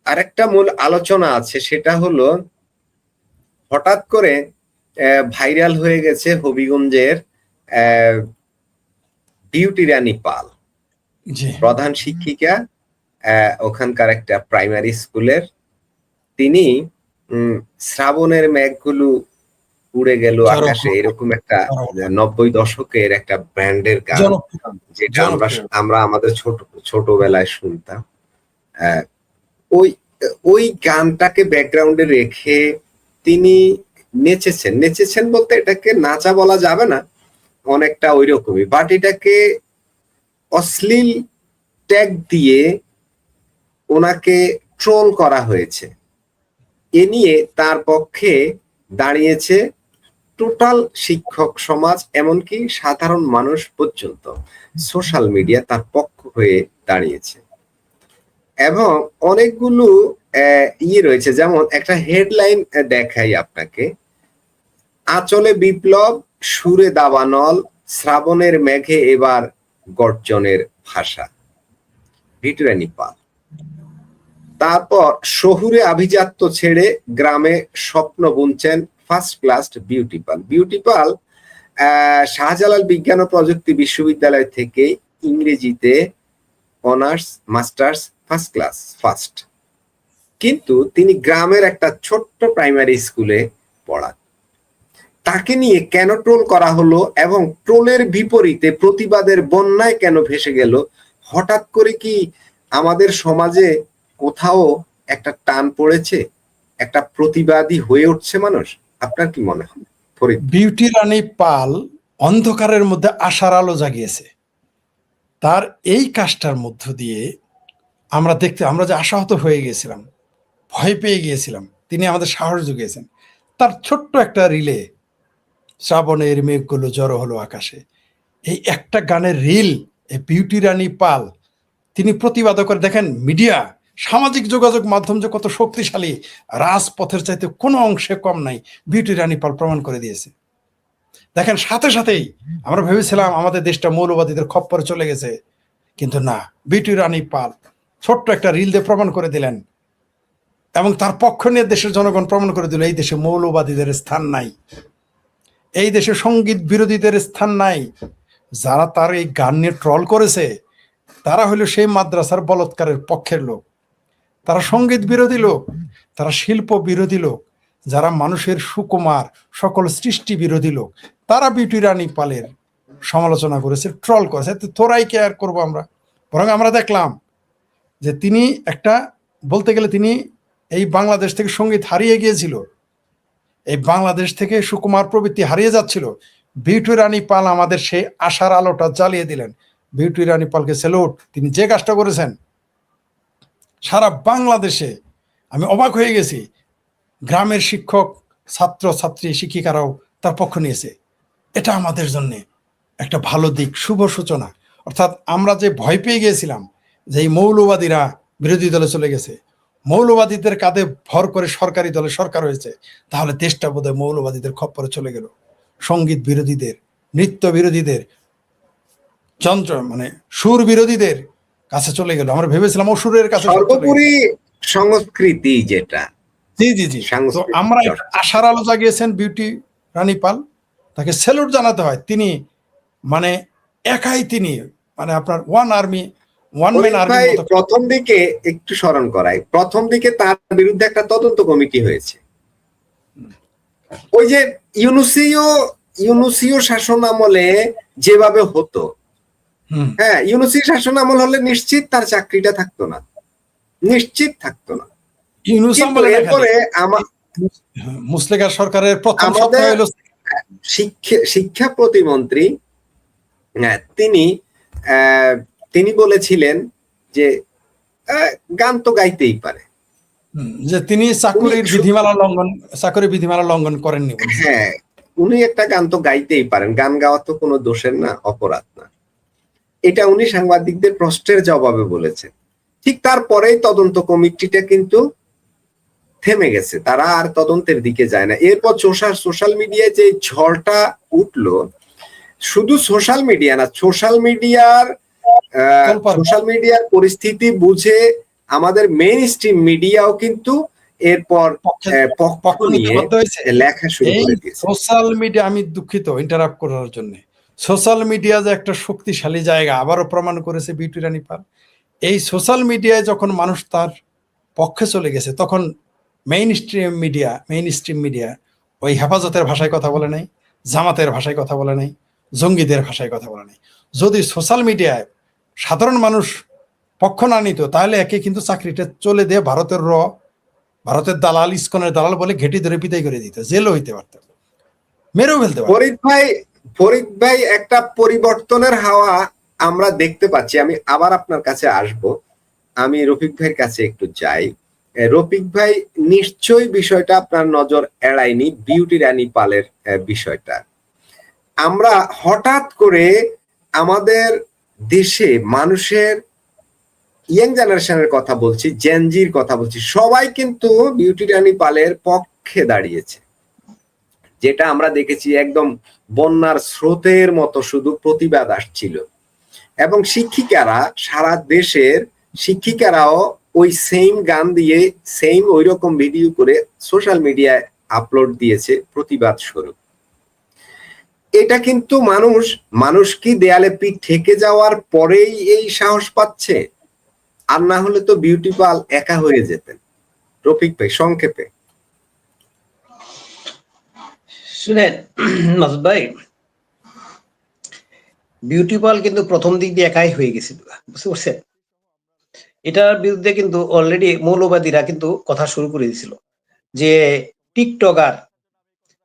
আরেকটা মূল আলোচনা আছে, সেটা হলো হঠাৎ করে ভাইরাল হয়ে গেছে হবিগঞ্জের বিউটি রানী পাল, জি প্রধান শিক্ষিকা ওখানকার একটা প্রাইমারি স্কুলের। তিনি শ্রাবণের মেঘগুলো উড়ে গেল আকাশে, এরকম একটা 90 দশকের একটা ব্র্যান্ডের গান, যেটা আমরা আমাদের ছোটবেলায় শুনতাম। ওই ওই গানটাকে ব্যাকগ্রাউন্ডে রেখে তিনি নেচেছেন বলতে এটাকে নাচা বলা যাবে না, অনেকটা ওই রকমই, বাট এটাকে অশ্লীল ট্যাগ দিয়ে ওনাকে ট্রোল করা হয়েছে। এ নিয়ে তার পক্ষে দাঁড়িয়েছে টোটাল শিক্ষক সমাজ, এমনকি সাধারণ মানুষ পর্যন্ত। সোশ্যাল মিডিয়া তার পক্ষ হয়ে দাঁড়িয়েছে এবং অনেকগুলো রয়েছে, যেমন একটা হেডলাইন দেখাই আপনাকে, আঁচলে বিপ্লব, সুরে দাবানল, শ্রাবণের মেঘে এবার গর্জনের ভাষা, বিউটি রানী পাল। তারপর শহুরে আভিজাত্য ছেড়ে গ্রামে স্বপ্ন বুনছেন ফার্স্ট ক্লাস বিউটি পাল। বিউটি পাল শাহজালাল বিজ্ঞান ও প্রযুক্তি বিশ্ববিদ্যালয় থেকে ইংরেজিতে honours, masters, first class, first. কিন্তু তিনি গ্রামের একটা ছোট্ট প্রাইমারি স্কুলে পড়ান। তাকে নিয়ে কেন ট্রোল করা হলো এবং ট্রোলের বিপরীতে প্রতিবাদের বন্যায় কেন ভেসে গেল? হঠাৎ করে কি আমাদের সমাজে কোথাও একটা টান পড়েছে, একটা প্রতিবাদী হয়ে উঠছে মানুষ? আপনার কি মনে হয়? বিউটি রানী পাল অন্ধকারের মধ্যে আশার আলো জাগিয়েছে। তার এই কাজটার মধ্য দিয়ে আমরা যে আশাহত হয়ে গিয়েছিলাম, ভয় পেয়ে গিয়েছিলাম, তিনি আমাদের সাহস জুগিয়েছেন। তার ছোট্ট একটা রিলে, শ্রাবণের মেঘগুলো জড়ো হলো আকাশে, এই একটা গানের রিল, এই বিউটি রানী পাল তিনি প্রতিবাদ করে। দেখেন, মিডিয়া, সামাজিক যোগাযোগ মাধ্যম যে কত শক্তিশালী, রাজপথের চাইতে কোনো অংশে কম নাই, বিউটি রানী পাল প্রমাণ করে দিয়েছে। দেখেন, সাথে সাথেই আমরা ভেবেছিলাম আমাদের দেশটা মৌলবাদীদের খপ্পরে চলে গেছে, কিন্তু না, বিউটি রানী পাল ছোট্ট একটা রিল দিয়ে প্রমাণ করে দিলেন এবং তার পক্ষ নিয়ে দেশের জনগণ প্রমাণ করে দিল এই দেশে মৌলবাদীদের স্থান নাই, এই দেশে সঙ্গীত বিরোধীদের স্থান নাই। যারা তার এই গান নিয়ে ট্রল করেছে তারা হলো সেই মাদ্রাসার বলৎকারের পক্ষের লোক, তারা সঙ্গীত বিরোধী লোক, তারা শিল্প বিরোধী লোক, যারা মানুষের সুকুমার সকল সৃষ্টি বিরোধী লোক, তারা বিউটি রানী পালের সমালোচনা করেছে, ট্রল করেছে। তোরাই কেয়ার করবো আমরা? বরং আমরা দেখলাম যে তিনি একটা, বলতে গেলে তিনি এই বাংলাদেশ থেকে সঙ্গীত হারিয়ে গিয়েছিল, এই বাংলাদেশ থেকে সুকুমার প্রবৃত্তি হারিয়ে যাচ্ছিল। বিউটি রানী পাল আমাদের সেই আশার আলোটা জ্বালিয়ে দিলেন। বিউটি রানী পালকে স্যালুট। তিনি যে কাজটা করেছেন সারা বাংলাদেশে আমি অবাক হয়ে গেছি, গ্রামের শিক্ষক, ছাত্র ছাত্রী, শিক্ষিকারাও তার পক্ষ নিয়েছে। এটা আমাদের জন্য একটা ভালো দিক, শুভ সূচনা। অর্থাৎ আমরা যে ভয় পেয়ে গিয়েছিলাম যে এই মৌলবাদীরা বিরোধী দলে চলে গেছে, মৌলবাদীদের কাঁধে ভর করে সরকারি দলে সরকার হয়েছে, তাহলে দেশটা বোধহয় মৌলবাদীদের খপ্পরে চলে গেল, সঙ্গীত বিরোধীদের, নৃত্য বিরোধীদের, সুর বিরোধীদের কাছে চলে গেল। আমরা ভেবেছিলাম অসুরের কাছে। সর্বোপরি সংস্কৃতি যেটা, জি জি জি, তো আমরা আশার আলো জাগিয়েছেন বিউটি রানী পাল, তাকে স্যালুট জানাতে হয়। তিনি একাই, তিনি আপনার one army, one man army. প্রথম দিকে একটু স্মরণ করাই, প্রথম দিকে তার বিরুদ্ধে একটা তদন্ত কমিটি হয়েছে। ওই যে ইউনুসীয় শাসন আমলে যেভাবে হতো, হ্যাঁ, ইউনুসী শাসন আমল হলে নিশ্চিত তার চাকরিটা থাকতো না, নিশ্চিত থাকতো না। এরপরে মুসলিম সরকারের প্রথম শিক্ষা প্রতিমন্ত্রী তিনি বলেছিলেন যে গান তো গাইতেই পারে, যে তিনি চাকরির বিধিমালা লঙ্ঘন করেননি। হ্যাঁ, উনি একটা গান তো গাইতেই পারেন, গান গাওয়া তো কোনো দোষের না, অপরাধ না। এটা উনি সাংবাদিকদের প্রশ্নের জবাবে বলেছেন। ঠিক তারপরেই তদন্ত কমিটিটা কিন্তু থেমে গেছে, তারা আর তদন্তের দিকে যায় না। এরপর সোশ্যাল মিডিয়ায় যে ঝড়টা উঠলো, শুধু সোশ্যাল মিডিয়া না, সোশ্যাল মিডিয়ার পরিস্থিতি বুঝে আমাদের মেইন স্ট্রিম মিডিয়াও কিন্তু এরপর পক্ষ নিয়ে লেখা শুরু করে দিয়েছে। সোশ্যাল মিডিয়া, আমি দুঃখিত ইন্টারাপ্ট করার জন্য, সোশ্যাল মিডিয়া যে একটা শক্তিশালী জায়গা আবারও প্রমাণ করেছে বিউটি রানী পাল। এই সোশ্যাল মিডিয়ায় যখন মানুষ তার পক্ষে চলে গেছে, তখন মেইন স্ট্রিম মিডিয়া ওই হেফাজতের ভাষায় কথা বলে নাই, জামাতের ভাষায় কথা বলে নাই, জঙ্গিদের ভাষায় কথা বলে নাই। যদি সোশ্যাল মিডিয়ায় সাধারণ মানুষ পক্ষ না নিত, তাহলে একে কিন্তু চাকরিটা চলে দিয়ে ভারতের দালাল, ইসকনের দালাল বলে ঘেটি ধরে পিটাই করে দিত, জেলও হইতে পারত, মেরেও ফেলতে পারত। ফরিদ ভাই একটা পরিবর্তনের হাওয়া আমরা দেখতে পাচ্ছি। আমি আবার আপনার কাছে আসব, আমি রফিক ভাইয়ের কাছে একটু যাই। রফিক ভাই, নিশ্চয়ই বিষয়টা আপনার নজর এড়ায়নি, বিউটি রানী পালের বিষয়টা। আমরা হঠাৎ করে আমাদের দেশে মানুষের ইয়াং জেনারেশনের কথা বলছি, জেনজির কথা বলছি, সবাই কিন্তু বিউটি রানী পালের পক্ষে দাঁড়িয়েছে। যেটা আমরা দেখেছি একদম বন্যার স্রোতের মতো শুধু প্রতিবাদ আসছিল, এবং শিক্ষিকারা, সারা দেশের শিক্ষিকারাও ওই সেম গান দিয়ে সেম ওই রকম ভিডিও করে সোশ্যাল মিডিয়ায় আপলোড দিয়েছে প্রতিবাদ স্বরূপ। এটা কিন্তু মানুষ কি দেয়ালে পিঠ ঠেকে যাওয়ার পরেই এই সাহস পাচ্ছে? আর না হলে তো বিউটি পাল একা হয়ে যেতেন। রফিক ভাই, সংক্ষেপে। শুনেন মাসুদ ভাই, বিউটি পাল কিন্তু প্রথম দিক দিয়ে একাই হয়ে গেছিল, বুঝতে পারছেন? এটার বিরুদ্ধে কিন্তু অলরেডি মৌলবাদীরা কিন্তু কথা শুরু করে দিয়েছিল যে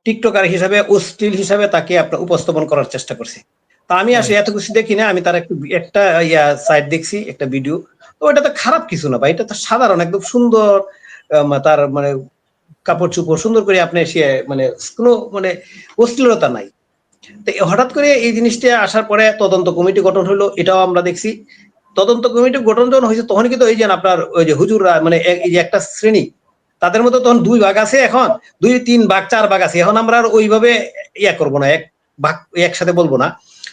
টিকটকার হিসাবে, অশ্লীল হিসাবে তাকে আপনার উপস্থাপন করার চেষ্টা করছে। তা আমি আসলে এত কিছু দেখি না, আমি তার একটা সাইট দেখছি, একটা ভিডিও। তো এটা তো খারাপ কিছু না ভাই, এটা তো সাধারণ, একদম সুন্দর, তার মানে কাপড় চুপড় সুন্দর করে আপনি সে মানে কোনো মানে অশ্লীলতা নাই। তো হঠাৎ করে এই জিনিসটা আসার পরে তদন্ত কমিটি গঠন হলো, এটাও আমরা দেখছি। তদন্ত কমিটি গঠন যখন হয়েছে, তখন কিন্তু ওই যে আপনার ওই যে হুজুররা, মানে এই যে একটা শ্রেণী, তাদের মধ্যে তখন 2 ভাগ আছে, এখন 2, 3 ভাগ, 4 ভাগ আছে। এখন আমরা আর ওইভাবে করবো না, এক ভাগ একসাথে বলবো না।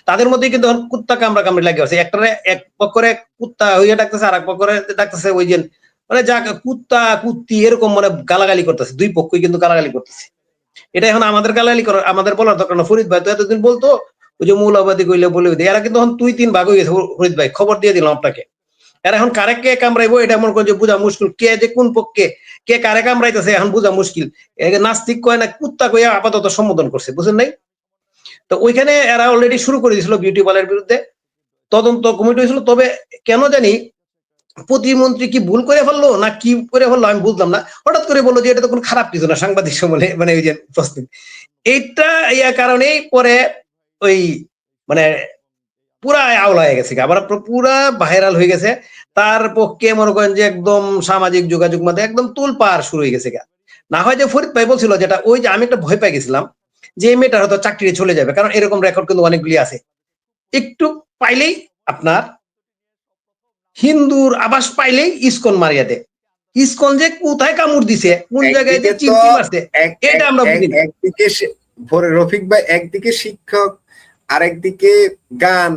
তাদের মধ্যে কিন্তু কুত্তা কামড়ি লাগে আছে। একটা এক পক্ষরে কুত্তা হইয়া ডাকতেছে, আর এক পক্ষরে ডাকতেছে ওই যে মানে যা কুত্তা কুত্তি এরকম মানে গালাগালি করতেছে, 2 পক্ষই কিন্তু গালাগালি করতেছে। এটা এখন আমাদের গালাগালি করার, আমাদের বলার দরকার না। ফরিদ ভাই তো এতদিন বলতো ওই যে মৌলবাদী কইলে বলে দিই, এরা কিন্তু এখন 2-3 ভাগ হয়ে গেছে। ফরিদ ভাই, খবর দিয়ে দিলাম আপনাকে। এরা এখন কারে কে কামড়াইবো এটা মনে করেন যে বোঝা মুশকিল, কে যে কোন পক্ষে কে কারে কামড়াইতেছে এখন বোঝা মুশকিল। নাস্তিক কয় না কুত্তা কইয়া আপাতত সম্বোধন করছে, বুঝেন নাই? তো ওইখানে এরা অলরেডি শুরু করে দিয়েছিল বিউটি পালের বিরুদ্ধে, তদন্ত কমিটি হয়েছিল। তবে কেন জানি প্রতিমন্ত্রী কি ভুল করে ফেললো না কি করে ফেললো আমি বুঝলাম না, হঠাৎ করে বললো যে এটা তো কোনো খারাপ কিছু না, সাংবাদিক সম্মেলনে মানে ওই যে প্রশ্ন, এইটা কারণেই পরে ওই মানে পুরা আওলা হয়ে গেছে, আবার পুরা ভাইরাল হয়ে গেছে। তার পক্ষে মনে করেন যে একদম সামাজিক যোগাযোগ মাধ্যমে একদম তোলপাড় শুরু হয়ে গেছে। না হয় যে ফরিদ ভাই বলছিল যেটা, ওই যে আমি একটা ভয় পাই গেছিলাম যে এই মেয়েটার হয়তো চাকরি চলে যাবে, কারণ এরকম রেকর্ড কিন্তু অনেকগুলি আছে। একটু পাইলেই আপনার হিন্দুর আবাস পাইলেই ইসকন মারিয়া দেয়। ইসকন যে কোথায় কামড় দিছে, কোন জায়গায় যে চিমটি মারছে, এটা আমরা বুঝি না। একদিকে রফিক ভাই, একদিকে শিক্ষক, আরেকদিকে গান,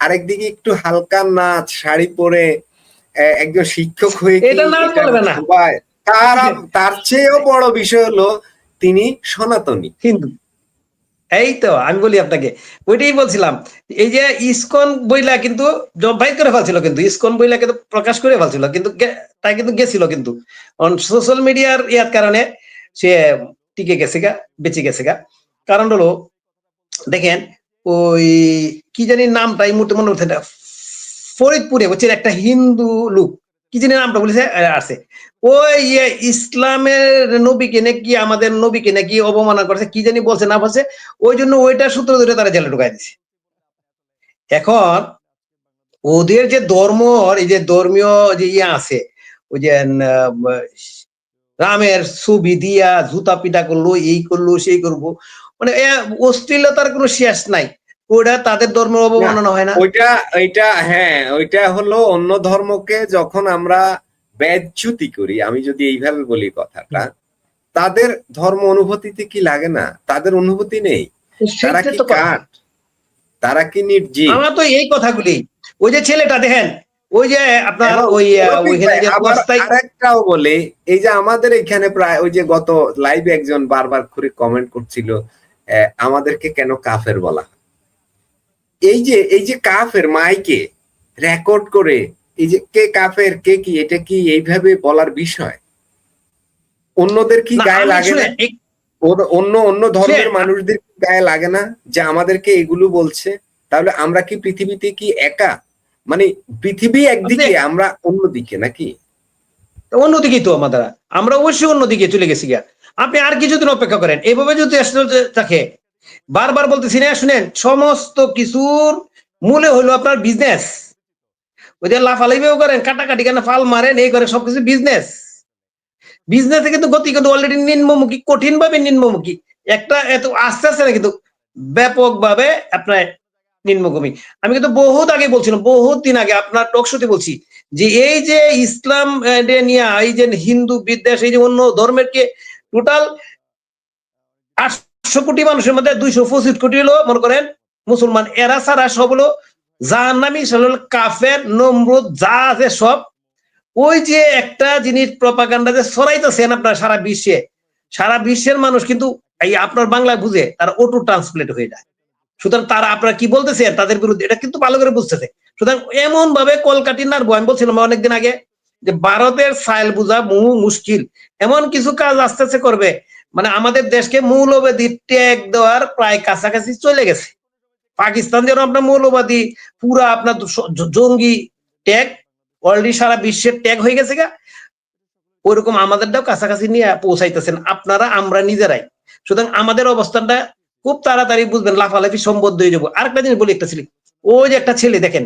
আরেকদিকে একটু হালকা নাচ, শাড়ি পরে একজন শিক্ষক হয়ে এটা নাচ বলবে না। তার চেয়েও বড় বিষয় হলো তিনি সনাতনী হিন্দু। এই তো আমি বলি আপনাকে, ওইটাই বলছিলাম। এই যে ইসকন বইলা কিন্তু বাইর করে ফেলছিল, কিন্তু ইসকন বইলা কিন্তু প্রকাশ করে ফেলছিল, কিন্তু তাই কিন্তু গেছিল, কিন্তু সোশ্যাল মিডিয়ার ইয়ার কারণে সে টিকে গেছে গা, বেঁচে গেছে গা। কারণ হলো দেখেন ওই কি জানি নামটা এই মুহূর্তে মনে হচ্ছে, ফরিদপুরে হচ্ছে একটা হিন্দু লোক, কি জানি নামটা বলেছে আছে, ওই ইসলামের নবীকে নাকি, আমাদের নবীকে নাকি অবমাননা করছে, কি জানি বলছে না বলছে, ওই জন্য ওইটা সূত্র ধরে তারা জেলে ঢুকাই দিছে। এখন ওদের যে ধর্ম, এই যে ধর্মীয় যে আছে, ওই যে রামের ছবি দিয়া জুতা পিটা করলো, এই করলো সেই করবো, মানে অশ্লীলতার কোনো শেষ নাই। ওটা তাদের ধর্মের অবমাননা হয় না? ওইটা হ্যাঁ, ওইটা হলো অন্য ধর্মকে যখন আমরা বেজ্জতি করি, আমি যদি এইভাবে বলি কথাটা, তাদের ধর্ম অনুভূতিতে কি লাগে না? তাদের অনুভূতি নেই, তারা কি কাঠ, তারা কি নির্জীব? আমার তো এই কথাগুলি, ওই যে ছেলেটা দেখেন, ওই যে আপনার ওই আরেকটাও বলে, এই যে আমাদের এখানে প্রায় ওই যে গত লাইভে একজন বারবার করে কমেন্ট করছিল আমাদেরকে কেন কাফের বলা, এই যে কাফের মাইকে রেকর্ড করে এই যে কে কাফের কে কি, এটা কি এইভাবে বলার বিষয়? অন্যদের কি গায়ে লাগে না? অন্য ধর্মের মানুষদের কি গায়ে লাগে না যে আমাদেরকে এগুলো বলছে? তাহলে আমরা কি পৃথিবীতে কি একা? মানে পৃথিবী একদিকে, আমরা অন্যদিকে নাকি? অন্যদিকেই তো আমরা অবশ্যই অন্যদিকে চলে গেছি গিয়া। আপনি আর কিছুদিন অপেক্ষা করেন, এইভাবে যদি থাকে, বারবার বলতেছি না, শুনেন, সমস্ত কিছুর মূলে হলো আপনার বিজনেস। ওই যে লাফালাফিও করেন, কাটাকাটি কেন ফাল মারেন, এই করে, সবকিছু বিজনেস। বিজনেসে কিন্তু গতি কিন্তু অলরেডি নিম্নমুখী, কঠিন ভাবে নিম্নমুখী, একটা এত আস্তে আস্তে না, কিন্তু ব্যাপক ভাবে আপনার নিম্নগামী। আমি কিন্তু বহুত আগে বলছিলাম, বহুত দিন আগে আপনার টক শোতে বলছি যে এই যে ইসলাম নিয়ে, এই যে হিন্দু বিদ্বেষ, এই যে অন্য ধর্মের কে টোটাল 800 কোটি মানুষের মধ্যে 225 কোটি হলো মনে করেন মুসলমান, এরা ছাড়া সব হলো জাহান্নামী, কাফের, নমরুদ, যা আছে সব। ওই যে একটা জিনিস প্রপাগান্ডা যে ছড়াইতেছেন আপনার সারা বিশ্বের মানুষ কিন্তু এই আপনার বাংলায় বুঝে, তারা অটো ট্রান্সলেট হয়ে যায়। সুতরাং তারা আপনারা কি বলতেছে তাদের বিরুদ্ধে, এটা কিন্তু ভালো করে বুঝতেছে। সুতরাং এমন ভাবে কলকাঠি নাড়বো, আমি বলছিলাম অনেকদিন আগে যে ভারতের সাইল বুঝা বহু মুশকিল, এমন কিছু কাজ আস্তে আস্তে করবে, মানে আমাদের দেশকে মৌলবাদী ট্যাগ দেওয়ার প্রায় কাছাকাছি চলে গেছে। পাকিস্তান যেন আপনার মৌলবাদী পুরা আপনার জঙ্গি ট্যাগ অলরেডি সারা বিশ্বের ট্যাগ হয়ে গেছে গা, ওইরকম আমাদেরটাও কাছাকাছি নিয়ে পৌঁছাইতেছেন আপনারা, আমরা নিজেরাই। সুতরাং আমাদের অবস্থানটা খুব তাড়াতাড়ি বুঝবেন, লাফালাফি সম্বদ্ধ হয়ে যাবো। আরেকটা জিনিস বলি, একটা ছেলে, ওই যে একটা ছেলে দেখেন,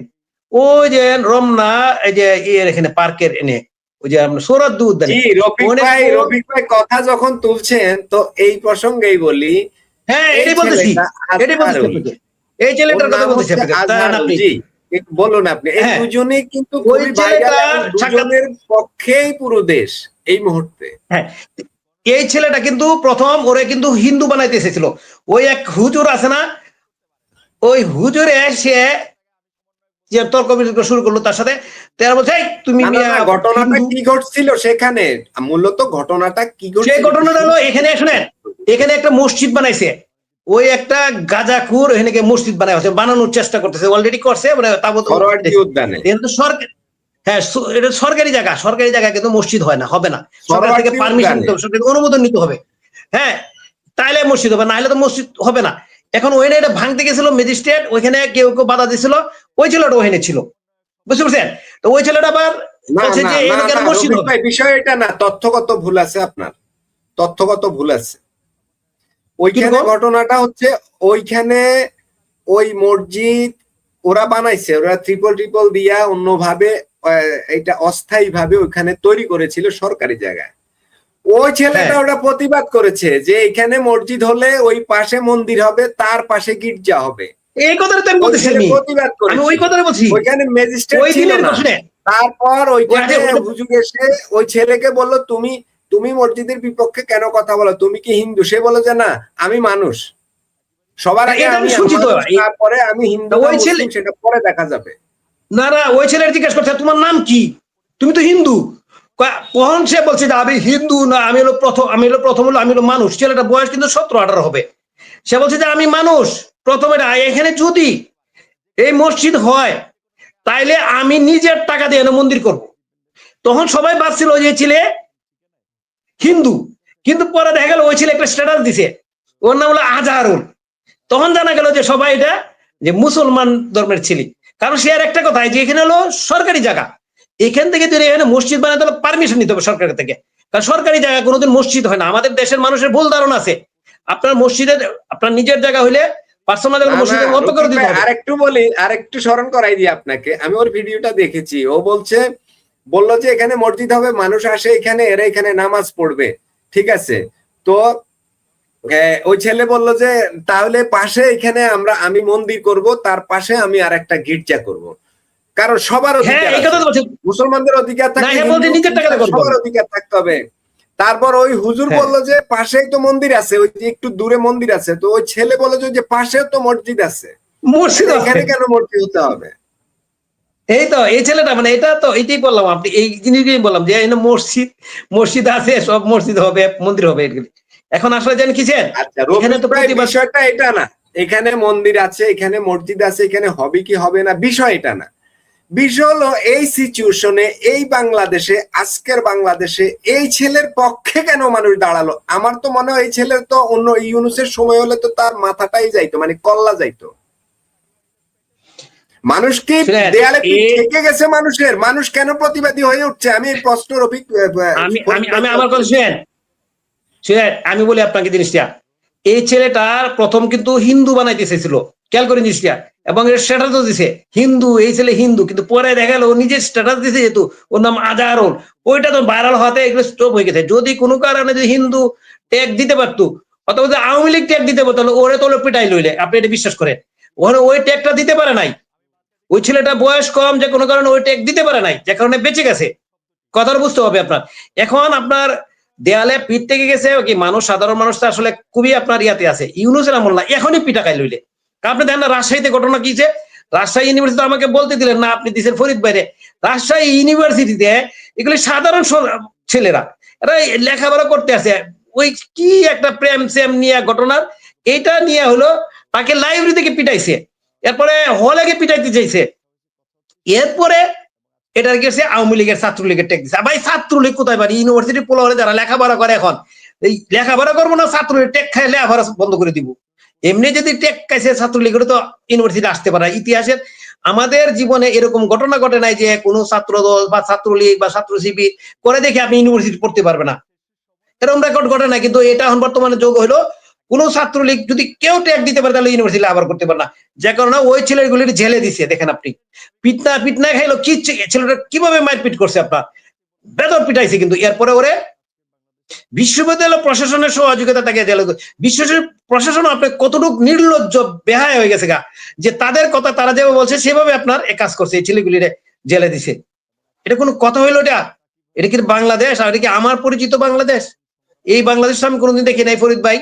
ওই যে রমনা, এই যে এখানে পার্কের এনে, ওই যে আপনার সৌরদ্দ উদ্যানে, রফিক ভাই কথা যখন তুলছেন তো এই প্রসঙ্গেই বলি। হ্যাঁ, এটাই বলতেছি, এই ছেলেটার কথা বলতেছি আপনি। বলুন আপনি, এই দুজনেই কিন্তু খুবই ভাইরাল, দুজনের পক্ষেই পুরো দেশ এই মুহূর্তে। হ্যাঁ, এই ছেলেটা কিন্তু প্রথম ওরে কিন্তু হিন্দু বানাইতে এসেছিল। ওই এক হুজুর আছে না, ওই হুজুরে সে যে তর্ক বিতর্ক শুরু করলো তার সাথে, তারা বলছে তুমি ঘটনাটা কি ঘটছিল সেখানে, মূলত ঘটনাটা কি ঘটছিল? সেই ঘটনাটা হলো, এখানে শুনেন, এখানে একটা মসজিদ বানাইছে, ওই একটা গাঁজাখুর এখানে মসজিদ বানানোর চেষ্টা করতেছে, অলরেডি করছে, কিন্তু সরকার, হ্যাঁ এটা সরকারি জায়গা কিন্তু মসজিদ হয় না, হবে না, সরকার থেকে পারমিশন নিতে হবে, সরকারের অনুমোদন নিতে হবে। হ্যাঁ, তাইলে মসজিদ হবে, না হলে তো মসজিদ হবে না। এখন ওইখানে এটা ভাঙতে গেছিল ম্যাজিস্ট্রেট, ওইখানে কেউ কেউ বাধা দিছিল, ওই ছেলেটা ওইখানে ছিল, বুঝতে পারছেন? তো ওই ছেলেটা আবার বলছে যে এখানে মসজিদ হবে। বিষয় এটা না, তথ্যগত ভুল আছে, আপনার তথ্যগত ভুল আছে। ওইখানে ঘটনাটা হচ্ছে, ওইখানে ওই মসজিদ ওরা বানাইছে, ওরা ট্রিপল দিয়া অন্যভাবে এটা অস্থায়ী ভাবে ওইখানে তৈরি করেছিল সরকারি জায়গায়। ওই ছেলেটা ওটা প্রতিবাদ করেছে যে এখানে মসজিদ হলে ওই পাশে মন্দির হবে, তার পাশে গির্জা হবে। এই কথাটা তো আমি বলতেছি, প্রতিবাদ করে আমি ওই কথাটা বলছি। ওইখানে ম্যাজিস্ট্রেট ছিল না। তারপর ওইখানে হুজুর এসে ওই ছেলেকে বলল, তুমি মসজিদের বিপক্ষে কেন কথা বলো, তুমি কি হিন্দু? সে বলে যে না, আমি মানুষ, সবার আগে আমি, তারপরে আমি হিন্দু, সেটা পরে দেখা যাবে। না, ওই ছেলের জিজ্ঞেস করছে তোমার নাম কি, তুমি তো হিন্দু। কখন সে বলছে যে আমি হিন্দু না, আমি হলো প্রথম হলো আমি হলো মানুষ। ছেলেটা বয়স কিন্তু 17-18 হবে। সে বলছে যে আমি মানুষ। প্রথমে এখানে যদি এই মসজিদ হয় তাইলে আমি নিজের টাকা দিয়ে মন্দির করব। তখন সবাই ভাবছিল যে ছেলে হিন্দু, কিন্তু পরে দেখা গেল ওই ছেলে একটা স্ট্যাটাস দিছে, ওর নাম হলো আজহারুল। তখন জানা গেল যে সবাই এটা যে মুসলমান ধর্মের ছেলে। কারণ সে আর একটা কথা, যে এখানে হলো সরকারি জায়গা, এখান থেকে যদি এখানে মসজিদ বানাতে হলে পারমিশন নিতে হবে সরকার থেকে, কারণ সরকারি জায়গা কোনোদিন মসজিদ হয় না। আমাদের দেশের মানুষের ভুল ধারণা আছে, আপনার মসজিদের আপনার নিজের জায়গা হইলে পার্সোনাল মসজিদের মতো করে দিতে হবে। আরেকটু স্মরণ করাই দিই আপনাকে, আমি ওর ভিডিওটা দেখেছি। ও বললো যে এখানে মসজিদ হবে, মানুষ আসে এখানে, এরা এখানে নামাজ পড়বে, ঠিক আছে। তো ওই ছেলে বললো যে তাহলে পাশে এখানে আমি মন্দির করব, তার পাশে আমি আর একটা গির্জা করব, কারণ সবার অধিকার, মুসলমানদের অধিকার থাকে, সবার অধিকার থাকতে হবে। তারপর ওই হুজুর বললো যে পাশেই তো মন্দির আছে, ওই যে একটু দূরে মন্দির আছে। তো ওই ছেলে বললো যে পাশে তো মসজিদ আছে, এখানে কেন মসজিদ হতে হবে? এই তো এই ছেলেটা, মানে এটা তো এইটাই বললাম, আপনি এই জিনিসটাই বললাম যে মসজিদ আছে, সব মসজিদ হবে, মন্দির হবে। এখন আসলে জানেন কি, বিষয়টা এটা না, এখানে মন্দির আছে, এখানে মসজিদ আছে, এখানে হবে কি হবে না বিষয় এটা না। বিষয় হলো এই সিচুয়েশনে, এই বাংলাদেশে, আজকের বাংলাদেশে এই ছেলের পক্ষে কেন মানুষ দাঁড়ালো? আমার তো মনে হয় এই ছেলের তো অন্য ইউনুসের সময় হলে তো তার মাথাটাই যাইতো, মানে কল্লা যাইতো। মানুষ কি দেয়ালে থেকে গেছে মানুষের? মানুষ কেন প্রতিবাদী হয়ে উঠছে? আমি এই প্রশ্ন রফিক আমি আমার কথা শুনেন, আমি বলি আপনাকে জিনিসটা, এই ছেলেটার প্রথম কিন্তু হিন্দু বানাইতে চেয়েছিল, খেয়াল করে জিনিসটা, এবং এর স্ট্যাটাসও দিছে হিন্দু, এই ছেলে হিন্দু, কিন্তু পরে দেখা গেল ও নিজের স্ট্যাটাস দিছে যেহেতু ওর নাম আজহারুল, ওইটা তো ভাইরাল হওয়াতে এগুলো স্টপ হয়ে গেছে। যদি কোনো কারণে যদি হিন্দু ট্যাগ দিতে পারতো, অথবা যদি আওয়ামী লীগ ট্যাগ দিতে পারতো, তাহলে ওরে তো পিটাই লইলে, আপনি এটা বিশ্বাস করেন? ওখানে ওই ট্যাগটা দিতে পারে নাই, ওই ছেলেটা বয়স কম, যে কোনো কারণে ওই ট্যাগ দিতে পারে নাই, যে কারণে বেঁচে গেছে। কথাটা বুঝতে হবে আপনার। এখন আপনার দেয়ালে পিঠ থেকে গেছে কি মানুষ, সাধারণ মানুষ তো আসলে খুবই আপনার ইয়াতে আছে, ইউনুসের আমল না, এখনই পিটা খাই লইলে। আপনি দেখেন না রাজশাহীতে ঘটনা কি, রাজশাহী ইউনিভার্সিটি আমাকে বলতে দিলেন না, আপনি দিচ্ছেন ফরিদ বাইরে। রাজশাহী ইউনিভার্সিটিতে এগুলি সাধারণ ছেলেরা, এরা লেখাপড়া করতে আছে, ওই কি একটা প্রেম সেম নিয়ে ঘটনার, এইটা নিয়ে হলো তাকে লাইব্রেরি থেকে পিটাইছে, এরপরে হলে গিয়ে পিটাইতে চাইছে, এরপরে এটার গেছে আওয়ামী লীগের ছাত্রলীগের টেক দিচ্ছে। ভাই ছাত্রলীগ কোথায় পারি? ইউনিভার্সিটি পোলারে যারা লেখাপড়া করে, এখন এই লেখাপড়া করবো না, ছাত্রলীগ টেক খাই লেখাপড়া বন্ধ করে দিব। এমনি যদি টেক খাইছে ছাত্রলীগের তো ইউনিভার্সিটি আসতে পারে। ইতিহাসের আমাদের জীবনে এরকম ঘটনা ঘটে নাই যে কোনো ছাত্র দল বা ছাত্রলীগ বা ছাত্র শিবির করে দেখে আপনি ইউনিভার্সিটি পড়তে পারবে না, এরকম রেকর্ড ঘটে না। কিন্তু এটা এখন বর্তমানে যোগ হলো, কোন ছাত্রলীগ যদি কেউ ট্যাগ দিতে পারে তাহলে ইউনিভার্সিটি আবার করতে পারে না, যে কারণে ওই ছেলেগুলির জেলে দিছে। দেখেন আপনি, পিটনা খাইলো, কি ছেলেটা কিভাবে মারপিট করছে, আপনার বেদর পিটাইছে, কিন্তু এরপরে ওরে বিশ্ববিদ্যালয় প্রশাসনের সহযোগিতা তাকে জেলে। বিশ্ববিদ্যালয় প্রশাসন আপনার কতটুকু নির্লজ্জ বেহায় হয়ে গেছে গা, যে তাদের কথা তারা যেভাবে বলছে সেভাবে আপনার এ কাজ করছে, এই ছেলেগুলির জেলে দিছে। এটা কোনো কথা হইলো? এটা কি বাংলাদেশ? আর এটা কি আমার পরিচিত বাংলাদেশ? এই বাংলাদেশ আমি কোনোদিন দেখি নাই ফরিদ ভাই।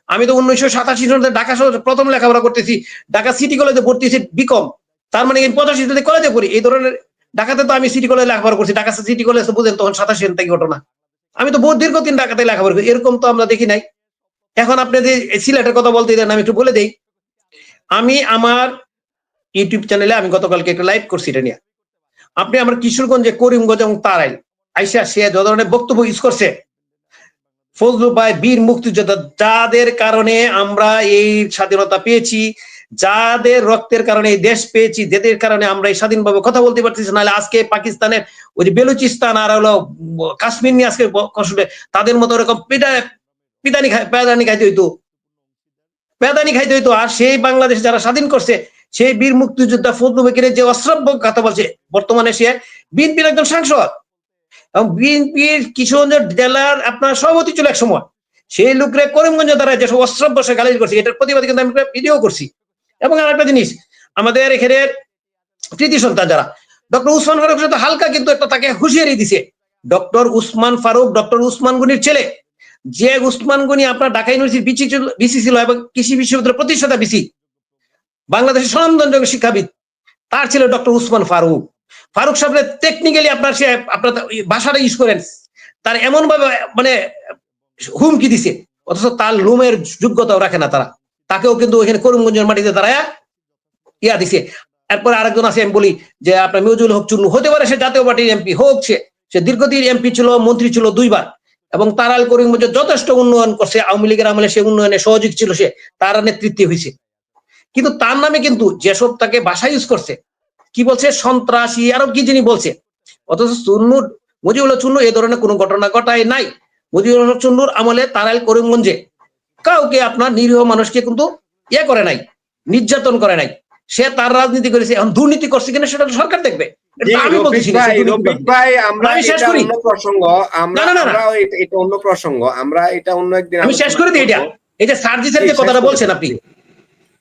আমি তো 1987 সালে ঢাকা শহরে প্রথম লেখাপড়া করতেছি, ঢাকা সিটি কলেজে ভর্তি হয়েছি বিকম, তার মানে 85 সালে কলেজে পড়ি। এই ধরনের ঢাকাতে তো আমি সিটি কলেজে লেখাপড়া করছি, ঢাকা সিটি কলেজ তো বুঝেন তখন 87 সাল থেকে ঘটনা। আমি তো বহু দীর্ঘদিন ঢাকাতে লেখাপড়া করি, এরকম তো আমরা দেখি নাই। এখন আপনি যে সিলেটের কথা বলতে দেন, আমি একটু বলে দেই। আমি আমার ইউটিউব চ্যানেলে আমি গতকালকে একটা লাইভ করছি এটা নিয়ে। আপনি আমার কিশোরগঞ্জে করিমগঞ্জ এবং তারাইল আইসা সে যে ধরনের বক্তব্য ইউজ করছে, ফজলু ভাই বীর মুক্তিযোদ্ধা, যাদের কারণে আমরা এই স্বাধীনতা পেয়েছি, যাদের রক্তের কারণে এই দেশ পেয়েছি, যাদের কারণে আমরা এই স্বাধীনভাবে কথা বলতে পারতেছি, নাহলে আজকে পাকিস্তানের ওই যে বেলুচিস্তান আর হলো কাশ্মীর নিয়ে আজকে কষ্ট, তাদের মতো এরকম পেদানি খাইতে হইতো। আর সেই বাংলাদেশ যারা স্বাধীন করছে, সেই বীর মুক্তিযোদ্ধা ফজলু ভাইকে যে অশ্রাব্য কথা বলছে, বর্তমানে সে বিএনপির একজন সাংসদ এবং বিএনপির কিশোরগঞ্জ জেলার আপনার সভাপতি ছিল এক সময়। সেই লোকরে করিমগঞ্জ দ্বারা যেসব অশ্রাব্য সে গালি করছে, এটার প্রতিবাদে কিন্তু আমি ভিডিও করছি। এবং আর একটা জিনিস, আমাদের এখানে কৃতি সন্তান যারা ডক্টর উসমান ফারুক সাথে হালকা কিন্তু একটা তাকে হুঁশিয়ারি দিছে। ডক্টর উসমান ফারুক ডক্টর উসমান গনির ছেলে, যে উসমান গনি আপনার ঢাকা ইউনিভার্সিটির বিসি ছিল এবং কৃষি বিশ্ববিদ্যালয়ের প্রতিষ্ঠাতা বিসি, বাংলাদেশের স্বনামধন্য শিক্ষাবিদ, তার ছিল ডক্টর উসমান ফারুক। ফারুক সাহেব টেকনিক্যালি আপনার সে আপনার ভাষাটা ইউজ করেন, তার এমন ভাবে মানে হুমকি দিছে, অথচ তার লুমের যোগ্যতাও রাখে না তারা, তাকেও কিন্তু ওইখানে করিমগঞ্জের মাটিতে দাঁড়ায় ইয়া দিছে। এরপরে আরেকজন আছে, আমি বলি যে আপনার মিউজুল হক চুন্নু, হতে পারে সে জাতীয় পার্টির এমপি হোক, সে দীর্ঘদিন এমপি ছিল, মন্ত্রী ছিল 2 বার, এবং তারাল করিমগঞ্জে যথেষ্ট উন্নয়ন করছে। আওয়ামী লীগের আমলে সে উন্নয়নে সহযোগী ছিল, সে তার নেতৃত্বে হয়েছে। কিন্তু তার নামে কিন্তু যেসব তাকে ভাষা ইউজ করছে, কি বলছে, সন্ত্রাসী আরো কি যিনি বলছে, অথচ মুজিবুল্লাহ চুন্নু এই ধরনের কোনো ঘটনা ঘটায় নাই। মুজিবুল্লাহ চুন্নুর আমলে তারাইল করিমগঞ্জে কাউকে আপনার নিরীহ মানুষকে কিন্তু ইয়ে করে নাই, নির্যাতন করে নাই। সে তার রাজনীতি করেছে, এখন দুর্নীতি করছে কিনা সেটা সরকার দেখবে। আমি বলছি আমি শেষ করি, এটা অন্য প্রসঙ্গ, আমরা এটা অন্য একদিন আমি শেষ করে দিই। এটা এই যে সার্জিসের যে কথাটা বলছেন আপনি,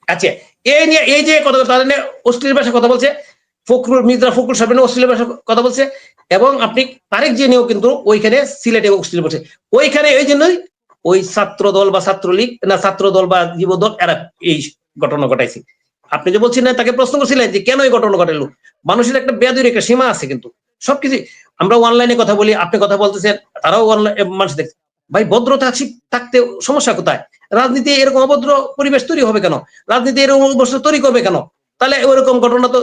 আচ্ছা এই নিয়ে এই যে কথা তাদের নিয়ে অশ্লীল ভাষায় কথা বলছে, মির্জা ফখরুল সাহেব অশ্লীল ভাষায় কথা বলছে, এবং আপনি তারেক জিয়া নিয়েও কিন্তু ওইখানে সিলেটে অশ্লীল বলছে। ওইখানে এই জন্যই ওই ছাত্র দল বা ছাত্রলীগ না ছাত্র দল বা যুব দল এরা এই ঘটনা ঘটাইছে। আপনি যে বলছেন না, তাকে প্রশ্ন করছিলেন যে কেন এই ঘটনা ঘটালো, মানুষের একটা বেয়াদবির একটা সীমা আছে। কিন্তু সবকিছু আমরা অনলাইনে কথা বলি, আপনি কথা বলতেছেন, তারাও অনলাইন মানুষ দেখছে, ভাই ভদ্রতা থাকতে সমস্যা কোথায়? রাজনীতি এরকম অভদ্র পরিবেশ তৈরি হবে কেন? রাজনীতি এরকম অবস্থা তৈরি করবে কেন? তাহলে ওইরকম ঘটনা তো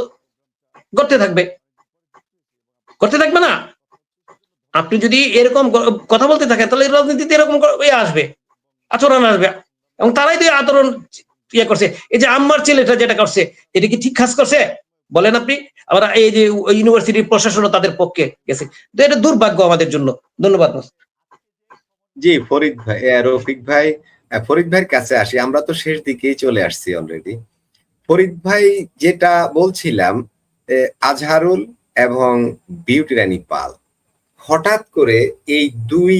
ঘটতে থাকবে না? আপনি যদি এরকম কথা বলতে থাকেন তাহলে রাজনীতিতে এরকম আসবে, আচরণ আসবে। এবং তারাই তো আচরণ করছে। এই যে আম্মার ছেলেটা যেটা করছে, এটা কি ঠিক কাজ করছে বলেন আপনি? আবার এই যে ইউনিভার্সিটির প্রশাসনও তাদের পক্ষে গেছে, তো এটা দুর্ভাগ্য আমাদের জন্য। ধন্যবাদ। জি ফরিদ ভাই, রফিক ভাই, ফরিদ ভাইয়ের কাছে আসি, আমরা তো শেষ দিকেই চলে আসছি অলরেডি। ফরিদ ভাই যেটা বলছিলাম, আজহারুল এবং বিউটি রানী পাল, হঠাৎ করে এই দুই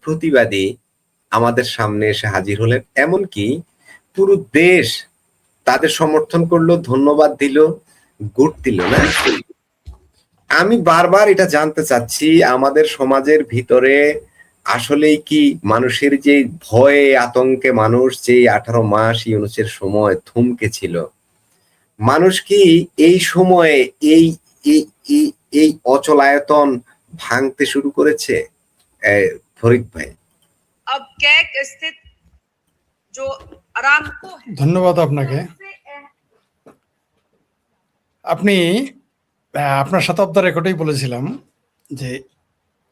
প্রতিবাদী আমাদের সামনে এসে হাজির হলেন, এমনকি পুরো দেশ তাদের সমর্থন করলো, ধন্যবাদ দিল, গুড দিল না? আমি বারবার এটা জানতে চাচ্ছি, আমাদের সমাজের ভিতরে আসলেই কি মানুষের যে ভয়ে আতঙ্কে মানুষ যে 18 মাস ইউনূসের সময় থমকে ছিল, মানুষ কি এই সময়ে এই এই অচলায়তন ভাঙতে শুরু করেছে? ফরিদ ভাই, ধন্যবাদ আপনাকে। আপনি আপনার সাথে অফ দ্য রেকর্ডেই বলেছিলাম যে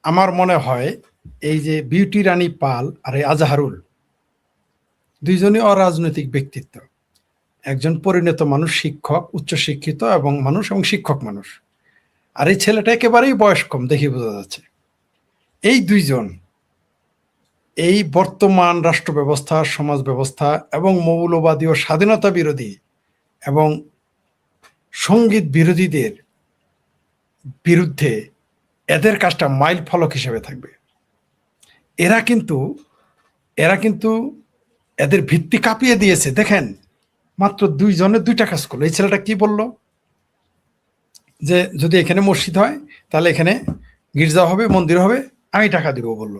আমার মনে হয় এই যে বিউটি রানী পাল আর এই আজহারুল দুইজনই অরাজনৈতিক ব্যক্তিত্ব। একজন পরিণত মানুষ, শিক্ষক, উচ্চশিক্ষিত এবং শিক্ষক মানুষ, আর এই ছেলেটা একেবারেই বয়স কম, দেখে বোঝা যাচ্ছে। এই দুইজন এই বর্তমান রাষ্ট্র ব্যবস্থা, সমাজ ব্যবস্থা এবং মৌলবাদী ও স্বাধীনতা বিরোধী এবং সংগীত বিরোধীদের বিরুদ্ধে এদের কাজটা মাইল ফলক হিসেবে থাকবে। এরা কিন্তু এদের ভিত্তি কাঁপিয়ে দিয়েছে। দেখেন, মাত্র দুইজনের দুইটা কাজ করলো। এই ছেলেটা কি বলল যে যদি এখানে মসজিদ হয় তাহলে এখানে গির্জা হবে, মন্দির হবে, আমি টাকা দিব বলল।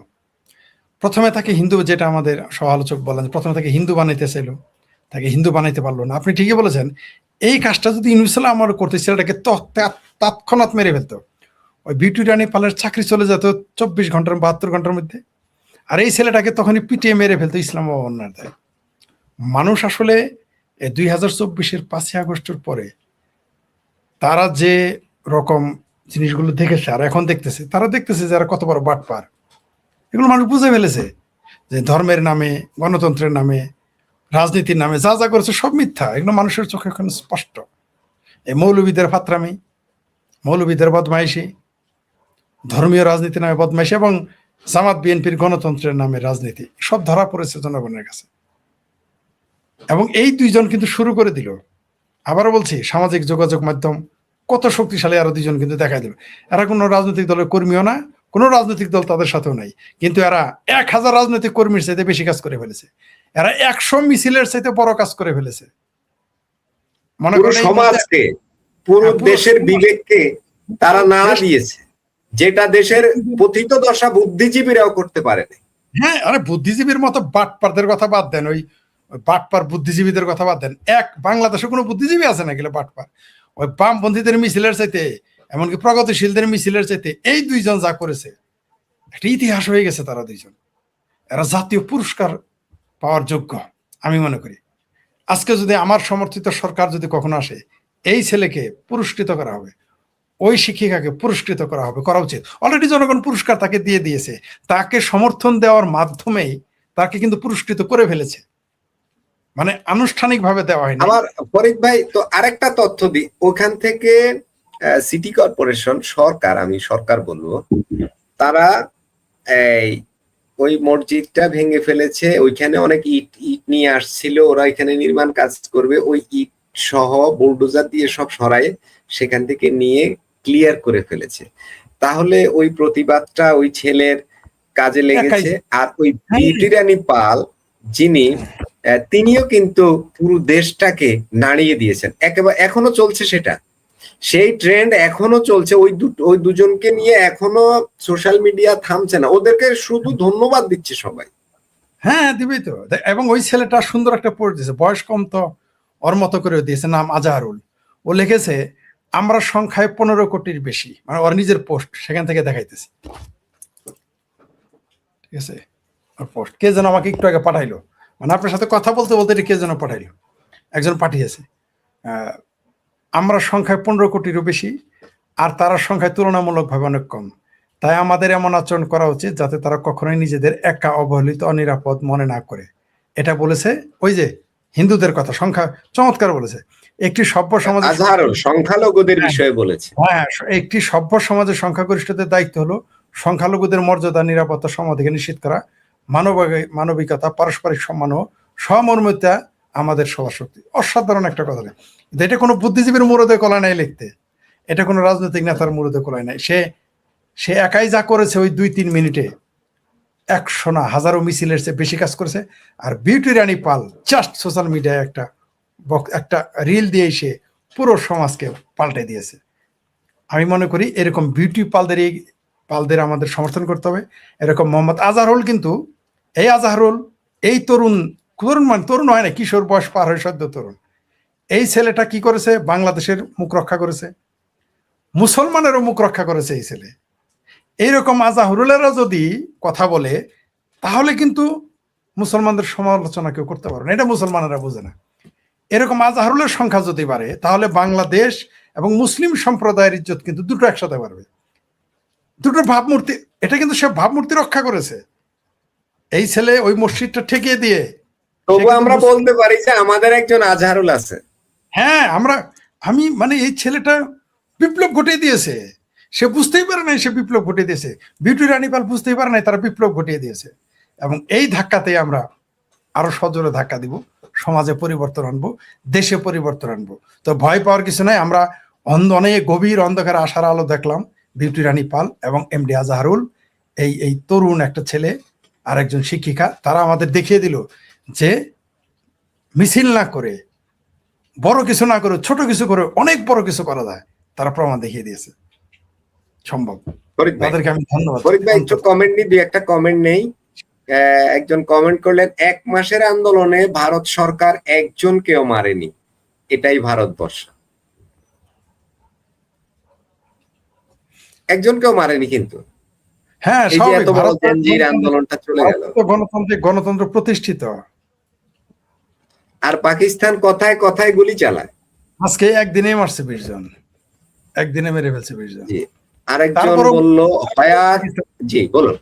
প্রথমে তাকে হিন্দু, যেটা আমাদের সমালোচক বলেন, প্রথমে তাকে হিন্দু বানাইতে চাইল, তাকে হিন্দু বানাইতে পারলো না। আপনি ঠিকই বলেছেন, এই কাজটা যদি ইউনূস আমার করতে, ছেলেটাকে তৎক্ষণাৎ মেরে ফেলতো। ওই বিউটি রানী পালের চাকরি চলে যেত 24 ঘন্টার 72 ঘন্টার মধ্যে। আর এই ছেলেটাকে তখনই পিটিয়ে মেরে ফেলতো ইসলাম অবমাননার দায়। মানুষ আসলে 2024-এর 5ই আগস্টের পরে তারা যে রকম জিনিসগুলো দেখেছে আর এখন দেখতেছে, তারা দেখতেছে যারা কত বড় বাটপার। এগুলো মানুষ বুঝে ফেলেছে যে ধর্মের নামে, গণতন্ত্রের নামে, রাজনীতির নামে যা যা করেছে সব মিথ্যা। এগুলো মানুষের চোখে এখন স্পষ্ট। এই মৌলবীদের ফাত্রামি, মৌলবীদের বদমাইশি, ধর্মীয় রাজনীতির নামে বদমাইশি এবং জামাত বিএনপির গণতন্ত্রের নামে রাজনীতি, সব ধরা পড়েছে জনগণের কাছে। এবং এই দুইজন কিন্তু শুরু করে দিল। আবারও বলছি, সামাজিক যোগাযোগ মাধ্যম কত শক্তিশালী, আরো দুইজন কিন্তু দেখাই দিল। এরা কোনো রাজনৈতিক দলের কর্মীও না, কোনো রাজনৈতিক দল তাদের সাথেও নাই, কিন্তু এরা 1000 রাজনৈতিক কর্মীর চাইতে বেশি কাজ করে ফেলেছে। এরা 100 মিছিলের চাইতে বড় কাজ করে ফেলেছে। মনে করেন সমাজকে, পুরো দেশের বিবেককে তারা নাড়া দিয়েছে, যেটা দেশের পতিত দশা বুদ্ধিজীবীরাও করতে পারেনি। হ্যাঁ, আরে বুদ্ধিজীবীর মতো বাটপারদের কথা বাদ দেন, ওই বাটপার বুদ্ধিজীবীদের কথা বাদ দেন। বাংলাদেশে কোনো বুদ্ধিজীবী আছে না গেলে বাটপার? ওই বামপন্থীদের মিছিলের চাইতে, এমনকি প্রগতিশীলদের মিছিলের চাইতে এই দুইজন যা করেছে একটা ইতিহাস হয়ে গেছে। তারা দুইজন, এরা জাতীয় পুরস্কার পাওয়ার যোগ্য আমি মনে করি। আজকে যদি আমার সমর্থিত সরকার যদি কখনো আসে, এই ছেলেকে পুরস্কৃত করা হবে, ওই শিক্ষিকাকে পুরস্কৃত করা হবে, করা উচিত। অলরেডি জনগণ পুরস্কার তাকে দিয়ে দিয়েছে। তাকে সমর্থন দেওয়ার মাধ্যমেই তাকে কিন্তু পুরস্কৃত করে ফেলেছে, মানে আনুষ্ঠানিকভাবে দেওয়া হয়নি। আমার ফরিদ ভাই, তো আরেকটা তথ্য দিই, ওখান থেকে সিটি কর্পোরেশন সরকার, আমি সরকার বলবো, তারা ওই মসজিদটা ভেঙে ফেলেছে। ওইখানে অনেক ইট নিয়ে আসছিল, ওরা এখানে নির্মাণ কাজ করবে, ওই ইট সহ বুলডোজার দিয়ে সব সরায়ে সেখান থেকে নিয়ে ক্লিয়ার করে ফেলেছে। তাহলে ওই প্রতিবাদটা ওই ছেলের কাজে লেগেছে। আর ওই বিউটি রানী পাল যিনি, তিনিও কিন্তু পুরো দেশটাকে নাড়িয়ে দিয়েছেন। একেবারে এখনো চলছে সেটা, সেই ট্রেন্ড এখনো চলছে। ওই দুজনকে নিয়ে এখনো সোশ্যাল মিডিয়া থামছে না, ওদেরকে শুধু ধন্যবাদ দিচ্ছে সবাই। হ্যাঁ, দিবেই তো। এবং ওই ছেলেটা সুন্দর একটা পোস্ট দিয়েছে, বয়স কম তো ওর মতো করে দিয়েছে, নাম আজহারুল। ও লিখেছে আমরা সংখ্যায় 15 কোটির বেশি, মানে ওর নিজের পোস্ট, সেখান থেকে দেখাইতেছি। ঠিক আছে, পোস্ট কে যেন আমাকে একটু আগে পাঠাইলো, মানে আপনার সাথে কথা বলতে বলতে এটা কে যেন পাঠাইলো, একজন পাঠিয়েছে। আমরা সংখ্যায় 15 কোটিরও বেশি, আর তারা সংখ্যায় তুলনামূলকভাবে অনেক কম। তাই আমাদের এমন আচরণ করা উচিত যাতে তারা কখনোই নিজেদের একা, অবহেলিত, অনিরাপদ মনে না করে। এটা বলেছে ওই যে হিন্দুদের কথা, সংখ্যা চমৎকার বলেছে। একটি সভ্য সমাজে আজহারুল সংখ্যালঘুদের বিষয়ে বলেছে। হ্যাঁ, একটি সভ্য সমাজের সংখ্যাগরিষ্ঠদের দায়িত্ব হলো সংখ্যালঘুদের মর্যাদা, নিরাপত্তা, সমাধিকে নিশ্চিত করা, মানবিকতা, পারস্পরিক সম্মান ও সমর্মিতা আমাদের সবার শক্তি। অসাধারণ একটা কথা। এটা কোনো বুদ্ধিজীবীর মুরদে কলায় নাই লিখতে, এটা কোনো রাজনৈতিক নেতার মুরদে কলায় নাই। সে একাই যা করেছে ওই 2-3 মিনিটে 100 না হাজারো মিছিলের চেয়ে বেশি কাজ করেছে। আর বিউটি রানী পাল জাস্ট সোশ্যাল মিডিয়ায় একটা রিল দিয়ে সে পুরো সমাজকে পাল্টে দিয়েছে। আমি মনে করি এরকম বিউটি পালদের আমাদের সমর্থন করতে হবে। এরকম মোহাম্মদ আজহারুল, কিন্তু এই আজহারুল, এই তরুণ মানে তরুণ হয় না, কিশোর বয়স পার হয়ে সদ্য তরুণ, এই ছেলেটা কি করেছে? বাংলাদেশের মুখ রক্ষা করেছে, মুসলমানেরও মুখ রক্ষা করেছে এই ছেলে। এইরকম আজহারুলেরা যদি কথা বলে তাহলে কিন্তু মুসলমানদের সমালোচনা কেউ করতে পারবে না, এটা মুসলমানেরা বোঝে না। এরকম আজহারুলের সংখ্যা যদি বাড়ে তাহলে বাংলাদেশ এবং মুসলিম সম্প্রদায়ের ইজ্জত কিন্তু দুটো একসাথে বাড়বে, দুটো ভাবমূর্তি। এটা কিন্তু সে ভাবমূর্তি রক্ষা করেছে এই ছেলে, ওই মসজিদটা ঠেকিয়ে দিয়ে। তবু আমরা বলতে পারি যে আমাদের একজন আজহারুল আছে। হ্যাঁ, আমি মানে এই ছেলেটা বিপ্লব ঘটিয়ে দিয়েছে। সে বুঝতেই পারে নাই সে বিপ্লব ঘটিয়ে দিয়েছে। বিউটি রানী পাল বুঝতেই পারে নাই তারা বিপ্লব ঘটিয়ে দিয়েছে। এবং এই ধাক্কাতে আমরা আরো সজোরে ধাক্কা দিব, সমাজে পরিবর্তন আনবো, দেশে পরিবর্তন আনবো। তো ভয় পাওয়ার কিছু নাই। আমরা অনেক গভীর অন্ধকারে আশার আলো দেখলাম। বিউটি রানী পাল এবং এমডি আজহারুল, এই তরুণ একটা ছেলে আর একজন শিক্ষিকা, তারা আমাদের দেখিয়ে দিল যে মিছিল না করে, বড় কিছু না করে, ছোট কিছু করে অনেক বড় কিছু করা যায়। তারা প্রমাণ দেখিয়ে দিয়েছে সম্ভব। তাদেরকে আমি ধন্যবাদ। ফরিদ ভাই একটু কমেন্ট নিই, 2-1টা কমেন্ট নেই। একজন কমেন্ট করলেন, 1 মাসের আন্দোলনে ভারত সরকার একজনকেও মারেনি, এটাই ভারতবর্ষ। একজনকেও মারেনি, কিন্তু হ্যাঁ, এই যে এত বড় জঞ্জির আন্দোলনটা চলে গেল। গণতন্ত্র প্রতিষ্ঠিত। আর পাকিস্তান কথায় কথায় গুলি চালায়। আজকে একদিনেই মারছে 20 জন, একদিনে মেরে ফেলছে 20 জন। আরেকজন বলল জি বলুন,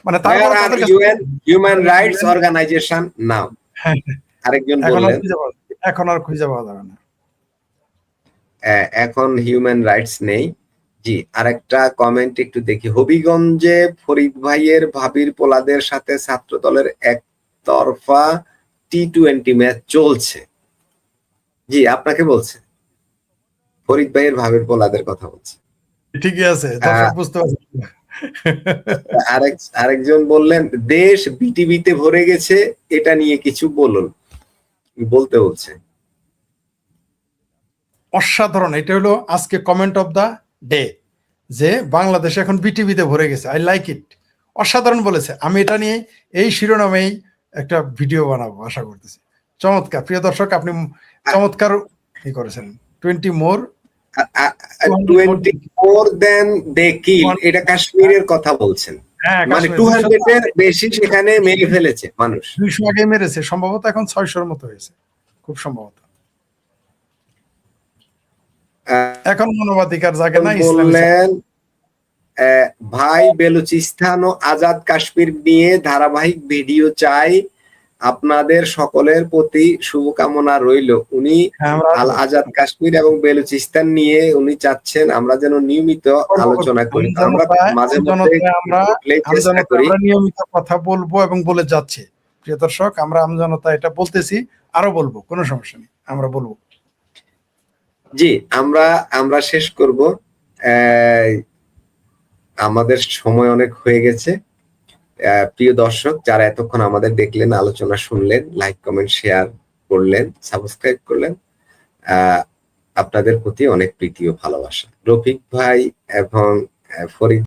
মানে হিউম্যান রাইটস অর্গানাইজেশন নাও। আরেকজন বললেন এখন আর খুঁজে পাওয়া যাবে না, এখন হিউম্যান রাইটস নেই। জি, আরেকটা কমেন্ট একটু দেখি। হবিগঞ্জে ফরিদ ভাইয়ের ভাবির পোলাদের সাথে ছাত্র দলের একতরফা T20 ম্যাচ চলছে। জি, আপনাকে বলছে, ফরিদ ভাইয়ের ভাবির পোলাদের কথা বলছে। ঠিকই আছে, বুঝতে পারছি। আরেকজন বললেন, দেশ বিটিভিতে ভরে গেছে, এটা নিয়ে কিছু বলতে বলছে। অসাধারণ, এটা হলো আজকে কমেন্ট অফ দা ডে, যে বাংলাদেশ এখন বিটিভিতে ভরে গেছে। আই লাইক ইট, অসাধারণ বলেছে। আমি এটা নিয়ে এই শিরোনামেই একটা ভিডিও বানাবো আশা করতেছি। চমৎকার প্রিয় দর্শক, আপনি চমৎকার কি করেছেন। 20 more than they kill, এটা কাশ্মীরের কথা বলছেন। মানে 200 এর বেশি সেখানে মেরে ফেলেছে মানুষ। 200 আগে মেরেছে, সম্ভবত এখন 600-র মতো হয়েছে, খুব সম্ভবত। এখন মানবাধিকার জাগে না। বললেন, ভাই বেলুচিস্তান ও আজাদ কাশ্মীর নিয়ে ধারাবাহিক ভিডিও চাই, আপনাদের সকলের প্রতি শুভকামনা রইল। উনি আল আজাদ কাশ্মীর এবং বেলুচিস্তান নিয়ে উনি চাচ্ছেন আমরা যেন নিয়মিত আলোচনা করি। আমরা মাঝে মধ্যে চেষ্টা করি, নিয়মিত কথা বলবো এবং বলে যাচ্ছি। প্রিয় দর্শক, আমরা আমজনতা এটা বলতেছি, আরো বলবো, কোনো সমস্যা নেই, আমরা বলবো। জি, আমরা শেষ করব, আমাদের সময় অনেক হয়ে গেছে। প্রিয় দর্শক, যারা এতক্ষণ আমাদের দেখলেন, আলোচনা শুনলেন, লাইক কমেন্ট শেয়ার করলেন, সাবস্ক্রাইব করলেন, আপনাদের প্রতি অনেক প্রীতি ও ভালোবাসা। রফিক ভাই এবং ফরিদ